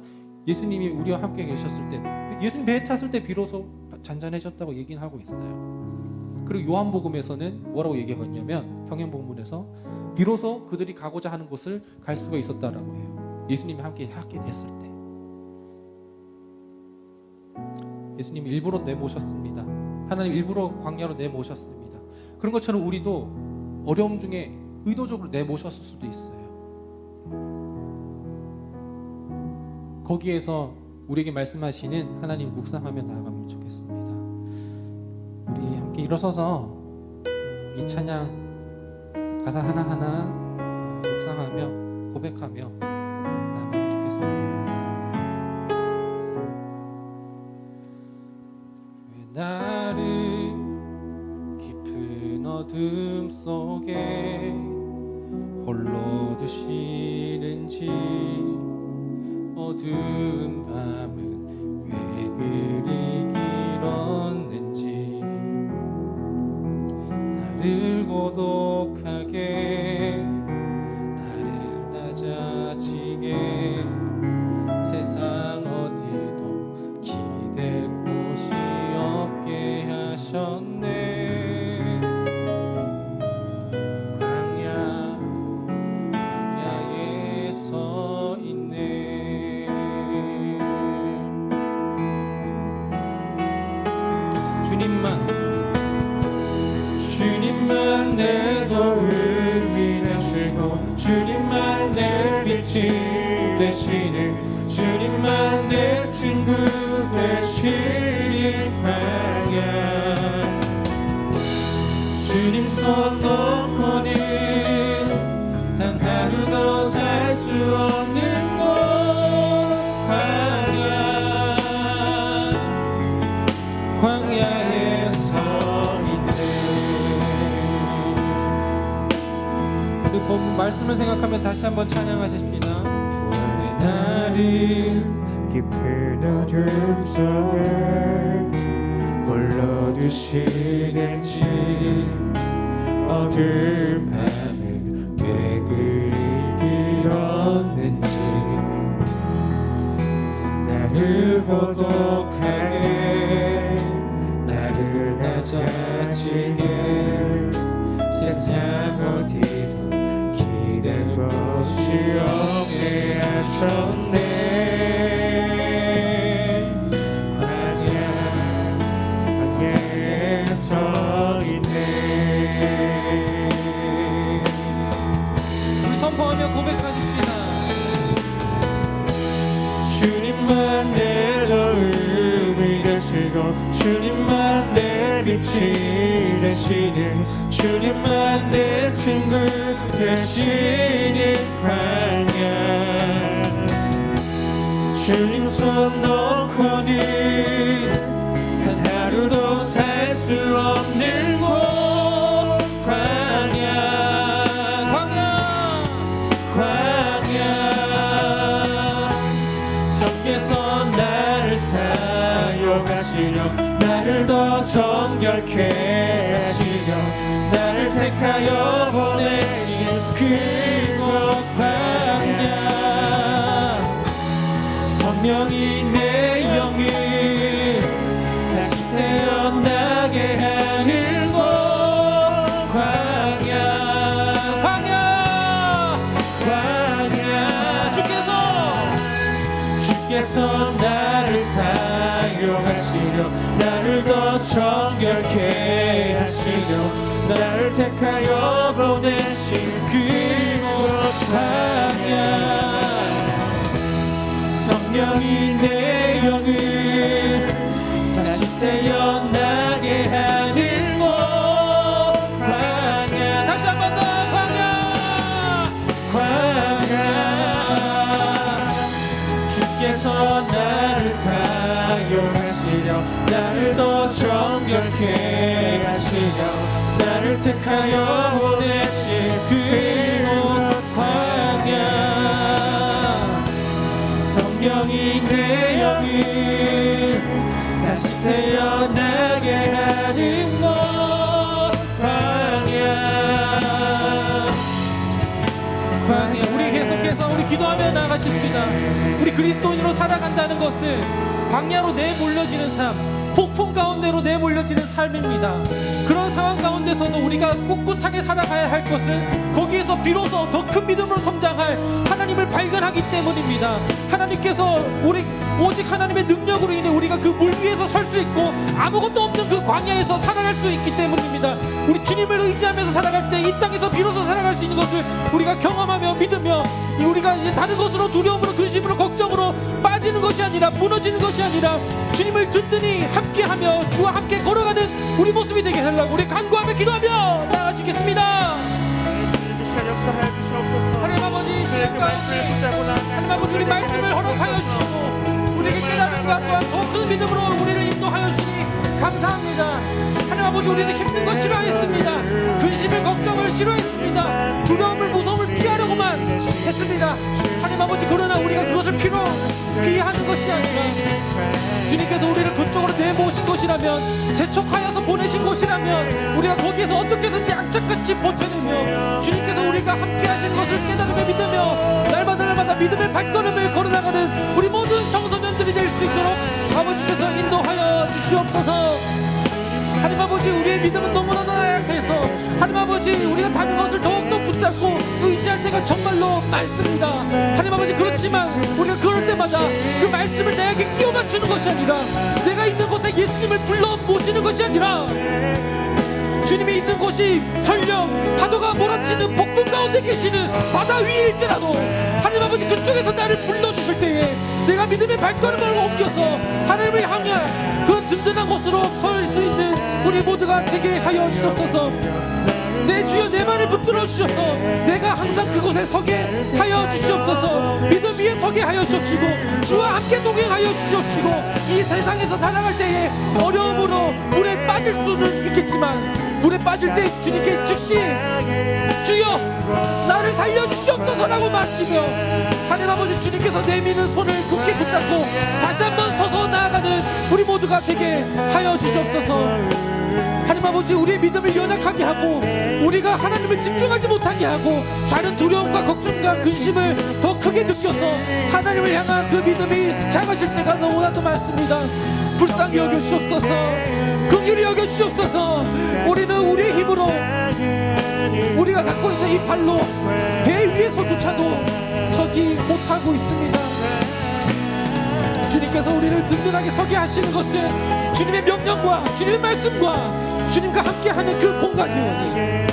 예수님이 우리와 함께 계셨을 때, 예수님 배에 탔을 때 비로소 잔잔해졌다고 얘기는 하고 있어요. 그리고 요한복음에서는 뭐라고 얘기하고 있냐면 평행복음에서 비로소 그들이 가고자 하는 곳을 갈 수가 있었다라고 해요. 예수님이 함께 됐을 때. 예수님이 일부러 내모셨습니다. 하나님 일부러 광야로 내모셨습니다. 그런 것처럼 우리도 어려움 중에 의도적으로 내모셨을 수도 있어요. 거기에서 우리에게 말씀하시는 하나님 묵상하며 나아가면 좋겠습니다. 우리 함께 일어서서 이 찬양 가사 하나하나 묵상하며 고백하며 나아가면 좋겠습니다. 왜 나를 깊은 어둠 속에 홀로 두시는지, 어두운 밤은 왜 그리 길었는지, 나를 고독하게 나를 낮아지게 세상 어디도 기댈 곳이 없게 하셨네. 광야에 서 있네. 주님만 내 도움이 되시고 주님만 내 빛이 되시는, 주님만 내 친구 되시는 광야. 주님 손 놓고는 단 하루도 살 수 없는 곳 광야. 광야에 서 있네. 그 본 말씀을 생각하면 다시 한번 찬양하십시다. 왜 나를 깊은 어둠 속에 홀로 두시는지, 어두운 밤은 왜 그리 길었는지, 나를 고독하게 나를 낮아지게 세상 어디도 기댈 곳이 없게 하셨네. 광야에 서 있네. 우리 선포하며 고백하십시다. 주님만 내 도움이 되시고 주님만 내 빛이 되시는, 주님만 내 친구 되시는 광야. 주님 손 놓고는 단 하루도 살 수 없는 곳 광야. 성께서 나를 사용하시려 나를 더 정결케 하시니, 하시려 나를 택하여 보내신 그곳 광야 성령이 내 영을 다시 태어나게 하는 곳 광야 주께서 나를 사용하시려 나를 더 정결케 하시려 나를 택하여 보내신 그곳 광야 성령이 내 영을 다시 태어나게 하는 곳 광야 다시 한 번 더 주께서 나를 사용하시려 나를 더 정결케 하시려 나를 택하여 보내신 그곳 광야 성령이 내 영을 다시 태어나게 하는 곳 광야 우리 계속해서 우리 기도하며 나가십시다. 우리 그리스도인으로 살아간다는 것은 광야로 내몰려지는 삶, 폭풍 가운데로 내몰려지는 삶입니다. 그런 상황 가운데서도 우리가 꿋꿋하게 살아가야 할 것은 거기에서 비로소 더 큰 믿음으로 성장할 하나님을 발견하기 때문입니다. 하나님께서 오직 하나님의 능력으로 인해 우리가 그 물 위에서 설 수 있고 아무것도 없는 그 광야에서 살아갈 수 있기 때문입니다. 우리 주님을 의지하면서 살아갈 때 이 땅에서 비로소 살아갈 수 있는 것을 우리가 경험하며 믿으며 우리가 이제 다른 것으로 두려움으로 근심으로 걱정으로 빠지는 것이 아니라 무너지는 것이 아니라 주님을 든든히 함께하며 주와 함께 걸어가는 우리 모습이 되게 하려고 우리 간구하며 기도하며 나아가시겠습니다. 주님 이 시간 역사하여 주시옵소서. 하나님 아버지 시간 가운데 하나님 아버지 우리 말씀을 허락하여 주시고 우리에게 깨달음과 또한 더 큰 믿음으로 우리를 인도하여 주시니 감사합니다. 하나님 아버지 우리는 힘든 것 싫어했습니다. 근심을 걱정을 싫어했습니다. 두려움을 무서움을 피하려고만 했습니다. 하나님 아버지 그러나 우리가 그것을 피하는 것이 아니라 주님께서 우리를 그쪽으로 내모신 것이라면 재촉하여서 보내신 것이라면 우리가 거기에서 어떻게든지 악착같이 버텨내며 주님께서 우리가 함께 하신 것을 깨달으며 믿으며 날마다 믿음의 발걸음을 걸어나가는 우리 모든 청소년들이 될 수 있도록 아버지께서 인도하여 주시옵소서. 하나님 아버지 우리의 믿음은 너무나도 나약해서 하나님 아버지 우리가 다른 것을 더욱더 붙잡고 의지할 때가 정말로 많습니다. 하나님 아버지 그렇지만 우리가 그럴 때마다 그 말씀을 내게 끼워 맞추는 것이 아니라 내가 있는 곳에 예수님을 불러 모시는 것이 아니라 주님이 있는 곳이 설령 파도가 몰아치는 폭풍 가운데 계시는 바다 위일지라도 하나님 아버지 그쪽에서 나를 불러주실 때에 내가 믿음의 발걸음을 옮겨서 하나님을 향한 그 든든한 곳으로 설 수 있는 우리 모두가 되게 하여 주옵소서. 내 주여 내 말을 붙들어 주셔서 내가 항상 그곳에 서게 하여 주시옵소서. 믿음 위에 서게 하여 주옵시고 주와 함께 동행하여 주시옵시고 이 세상에서 살아갈 때에 어려움으로 물에 빠질 수는 있겠지만 물에 빠질 때 주님께 즉시 주여 나를 살려주시옵소서라고 마치며 하나님 아버지 주님께서 내미는 손을 굳게 붙잡고 다시 한번 서서 나아가는 우리 모두가 되게 하여 주시옵소서. 하나님 아버지 우리의 믿음을 연약하게 하고 우리가 하나님을 집중하지 못하게 하고 다른 두려움과 걱정과 근심을 더 크게 느껴서 하나님을 향한 그 믿음이 작아질 때가 너무나도 많습니다. 불쌍히 여겨주시옵소서. 긍휼히 여겨주시옵소서. 우리는 우리의 힘으로 우리가 갖고 있는 이 발로 배 위에서조차도 서기 못하고 있습니다. 주님께서 우리를 든든하게 서게 하시는 것은 주님의 명령과 주님의 말씀과 주님과 함께하는 그 공간이오니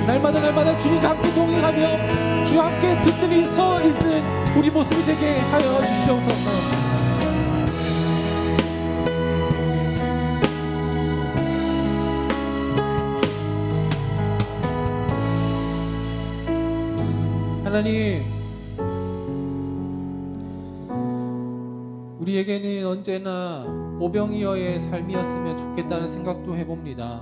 날마다 주님과 함께 동행하며 주와 함께 든든히 서 있는 우리 모습이 되게 하여 주시옵소서. 하나님, 우리에게는 언제나 오병이어의 삶이었으면 좋겠다는 생각도 해봅니다.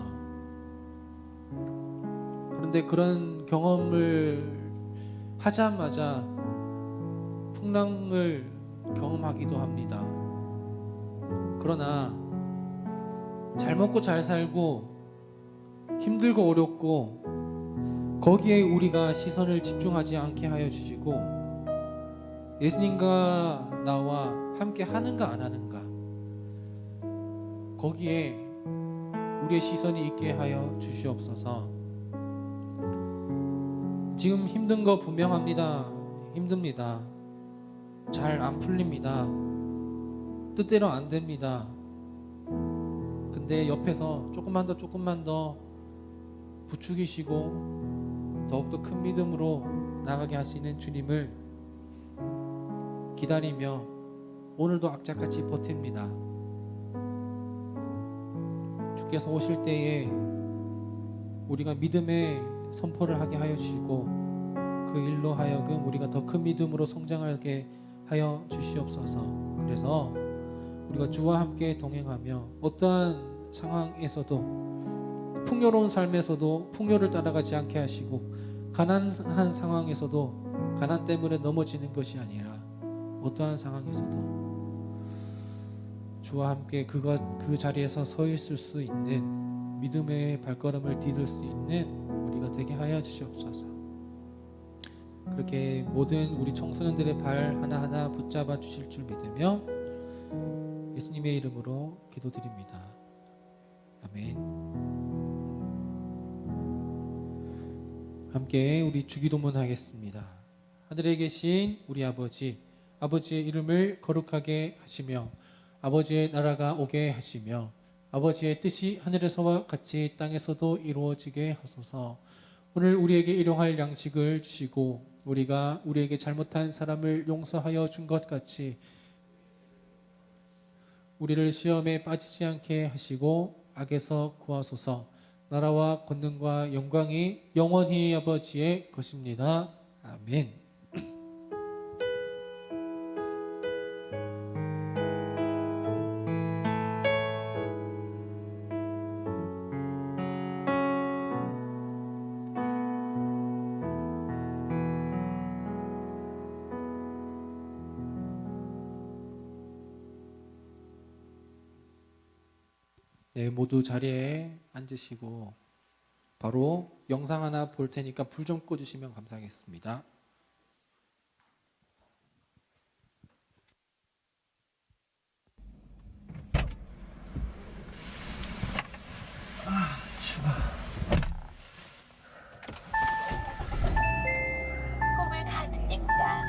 그런데 그런 경험을 하자마자 풍랑을 경험하기도 합니다. 그러나 잘 먹고 잘 살고 힘들고 어렵고 거기에 우리가 시선을 집중하지 않게 하여 주시고 예수님과 나와 함께 하는가 안 하는가 거기에 우리의 시선이 있게 하여 주시옵소서. 지금 힘든 거 분명합니다. 힘듭니다. 잘 안 풀립니다. 뜻대로 안 됩니다. 근데 옆에서 조금만 더 부추기시고 더욱더 큰 믿음으로 나가게 하시는 주님을 기다리며 오늘도 악착같이 버팁니다. 주께서 오실 때에 우리가 믿음의 선포를 하게 하여 주시고 그 일로 하여금 우리가 더 큰 믿음으로 성장하게 하여 주시옵소서. 그래서 우리가 주와 함께 동행하며 어떠한 상황에서도 풍요로운 삶에서도 풍요를 따라가지 않게 하시고 가난한 상황에서도 가난 때문에 넘어지는 것이 아니라 어떠한 상황에서도 주와 함께 그 자리에서 서 있을 수 있는 믿음의 발걸음을 디딜 수 있는 우리가 되게 하여 주시옵소서. 그렇게 모든 우리 청소년들의 발 하나하나 붙잡아 주실 줄 믿으며 예수님의 이름으로 기도드립니다. 아멘. 함께 우리 주기도문 하겠습니다. 하늘에 계신 우리 아버지, 아버지의 이름을 거룩하게 하시며 아버지의 나라가 오게 하시며 아버지의 뜻이 하늘에서와 같이 땅에서도 이루어지게 하소서. 오늘 우리에게 일용할 양식을 주시고 우리가 우리에게 잘못한 사람을 용서하여 준 것 같이 우리를 시험에 빠지지 않게 하시고 악에서 구하소서. 나라와 권능과 영광이 영원히 아버지의 것입니다. 아멘. 네, 모두 자리에 앉으시고 바로 영상 하나 볼 테니까 불 좀 꺼주시면 감사하겠습니다. 호물 가득입니다.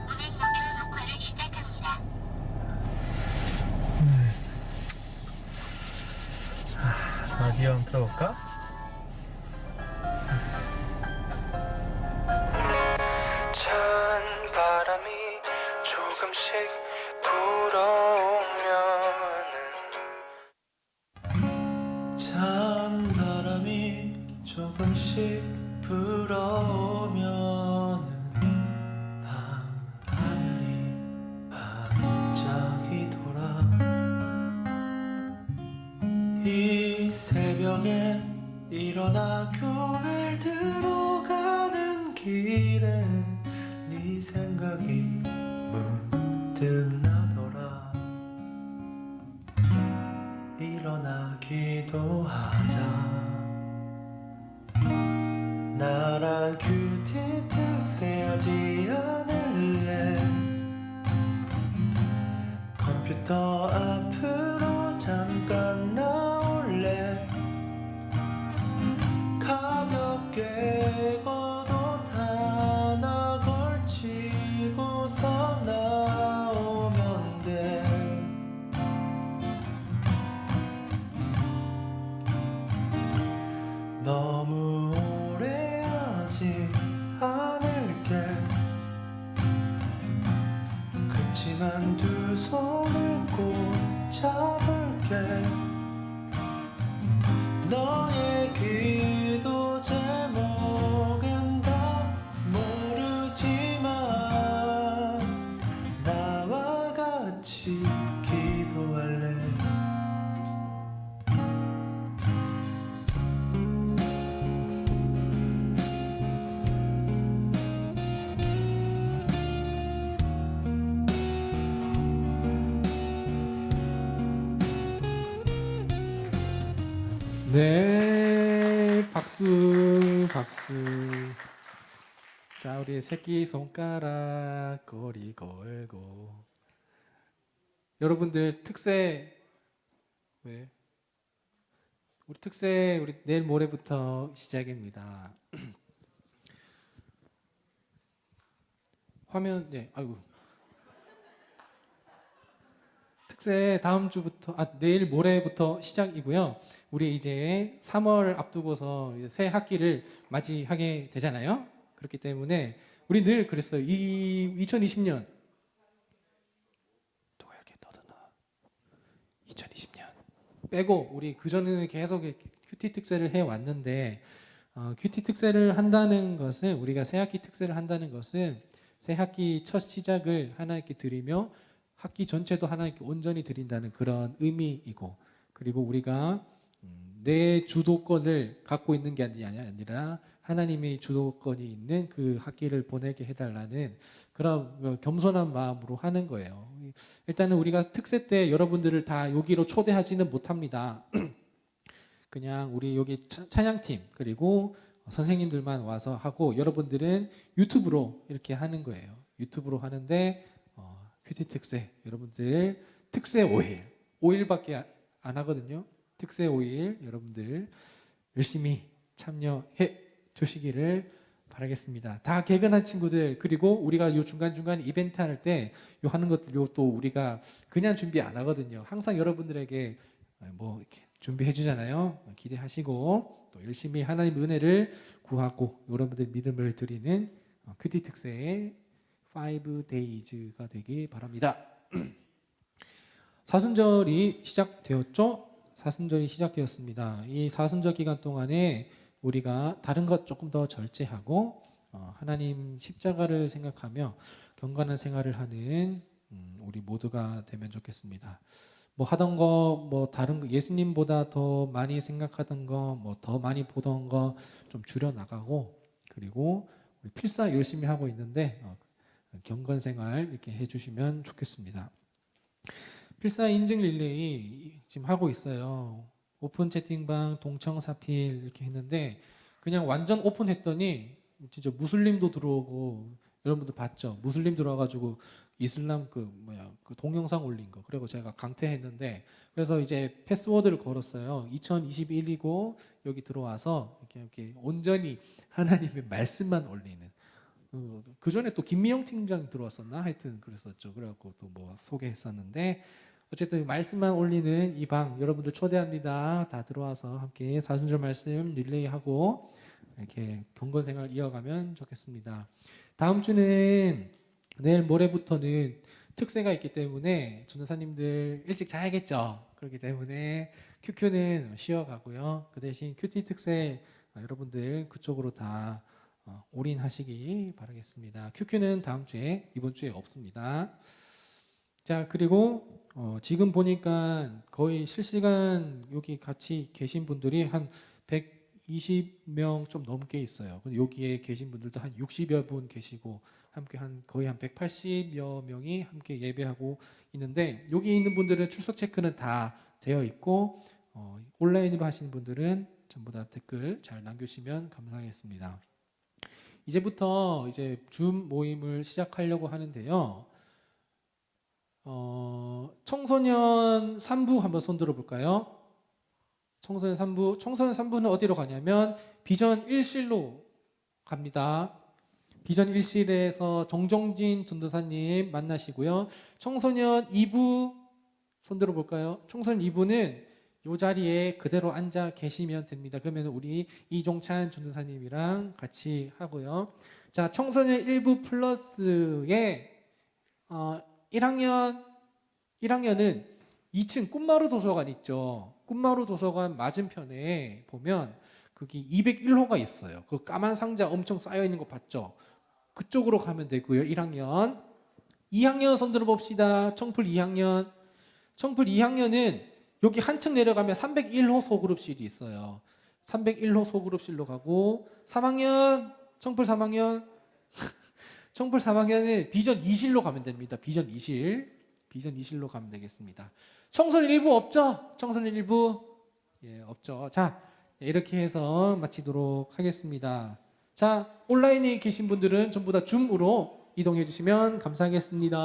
오늘 모듈 녹화를 시작합니다. 라디오 한번 틀어볼까? 찬 바람이 조금씩 불어오면은 찬 바람이 조금씩 불어오면은 밤하늘이 반짝이 돌아 이 새벽에 일어나 교회를 들어가는 길에 네 생각이 문득 나더라. 일어나 기도하자. 나랑 큐티 탁세하지 않을래. 컴퓨터 앞으로 잠깐 나올래. 가볍게 걷어 하나 걸치고서 나오면 돼. 너무 오래 하지 않을게. 그치만 두 손을 꼭 잡을게. 너의 기도 제목은 다 모르지만 나와 같이 기도할래. 네, 박수, 박수. 자, 우리 새끼 손가락 거리 걸고. 여러분들 특세 왜? 우리 특세 우리 내일 모레부터 시작입니다. 화면 네, 아이고. 특세 다음 주부터 내일 모레부터 시작이고요. 우리 이제 3월 앞두고서 이제 새 학기를 맞이하게 되잖아요. 그렇기 때문에 우리 늘 그랬어요. 이 2020년 누가 이렇게 떠드나? 2020년 빼고 우리 그 전에는 계속 큐티 특세를 해 왔는데 큐티 특세를 한다는 것은 우리가 새 학기 특세를 한다는 것은 새 학기 첫 시작을 하나님께 드리며 학기 전체도 하나님께 온전히 드린다는 그런 의미이고 그리고 우리가 내 주도권을 갖고 있는 게 아니라 하나님의 주도권이 있는 그 학기를 보내게 해달라는 그런 겸손한 마음으로 하는 거예요. 일단은 우리가 특세 때 여러분들을 다 여기로 초대하지는 못합니다. 그냥 우리 여기 찬양팀 그리고 선생님들만 와서 하고 여러분들은 유튜브로 이렇게 하는 거예요. 유튜브로 하는데 큐티 특세 여러분들 특세 5일밖에 안 하거든요. 특세 5일 여러분들 열심히 참여해 주시기를 바라겠습니다. 다 개근한 친구들 그리고 우리가 요 중간중간 이벤트 할 때 요 하는 것들 요또 우리가 그냥 준비 안 하거든요. 항상 여러분들에게 뭐 이렇게 준비해 주잖아요. 기대하시고 또 열심히 하나님의 은혜를 구하고 여러분들 믿음을 드리는 큐티 특세의 5days가 되기 바랍니다. 사순절이 시작되었죠? 사순절이 시작되었습니다. 이 사순절 기간 동안에 우리가 다른 것 조금 더 절제하고 하나님 십자가를 생각하며 경건한 생활을 하는 우리 모두가 되면 좋겠습니다. 뭐 하던 거, 뭐 다른 거, 예수님보다 더 많이 생각하던 거, 뭐 더 많이 보던 거 좀 줄여 나가고 그리고 우리 필사 열심히 하고 있는데 경건 생활 이렇게 해주시면 좋겠습니다. 필사 인증 릴레이 지금 하고 있어요. 오픈 채팅방 동청사필 이렇게 했는데 그냥 완전 오픈했더니 진짜 무슬림도 들어오고 여러분들 봤죠? 무슬림 들어와가지고 이슬람 그 동영상 올린 거 그리고 제가 강퇴했는데 그래서 이제 패스워드를 걸었어요. 2021이고 여기 들어와서 이렇게 온전히 하나님의 말씀만 올리는 그 전에 또 김미영 팀장 들어왔었나 하여튼 그랬었죠. 그래갖고 또 뭐 소개했었는데 어쨌든 말씀만 올리는 이 방 여러분들 초대합니다. 다 들어와서 함께 사순절 말씀 릴레이하고 이렇게 경건 생활 이어가면 좋겠습니다. 다음 주는 내일 모레부터는 특세가 있기 때문에 전도사님들 일찍 자야겠죠. 그렇기 때문에 큐큐는 쉬어가고요. 그 대신 큐티 특세 여러분들 그쪽으로 다 올인하시기 바라겠습니다. 큐큐는 다음 주에 이번 주에 없습니다. 자 그리고 지금 보니까 거의 실시간 여기 같이 계신 분들이 한 120명 좀 넘게 있어요. 근데 여기에 계신 분들도 한 60여 분 계시고 함께 거의 한 180여 명이 함께 예배하고 있는데 여기 있는 분들은 출석 체크는 다 되어 있고 온라인으로 하시는 분들은 전부 다 댓글 잘 남겨주시면 감사하겠습니다. 이제부터 이제 줌 모임을 시작하려고 하는데요. 청소년 3부 한번 손 들어볼까요? 청소년 3부는 어디로 가냐면 비전 1실로 갑니다. 비전 1실에서 정종진 전도사님 만나시고요. 청소년 2부 손 들어볼까요? 청소년 2부는 이 자리에 그대로 앉아 계시면 됩니다. 그러면 우리 이종찬 전도사님이랑 같이 하고요. 자, 청소년 1부 플러스에 1학년은 2층 꿈마루 도서관 있죠. 꿈마루 도서관 맞은편에 보면 거기 201호가 있어요. 그 까만 상자 엄청 쌓여 있는 거 봤죠? 그쪽으로 가면 되고요. 1학년. 2학년 손 들어 봅시다. 청풀 2학년. 청풀 2학년은 여기 한층 내려가면 301호 소그룹실이 있어요. 301호 소그룹실로 가고 3학년 청풀 3학년 청풀 3학년은 비전 2실로 가면 됩니다. 비전 2실. 비전 2실로 가면 되겠습니다. 청소년 1부 없죠? 청소년 1부? 예, 없죠. 자, 이렇게 해서 마치도록 하겠습니다. 자, 온라인에 계신 분들은 전부 다 줌으로 이동해 주시면 감사하겠습니다.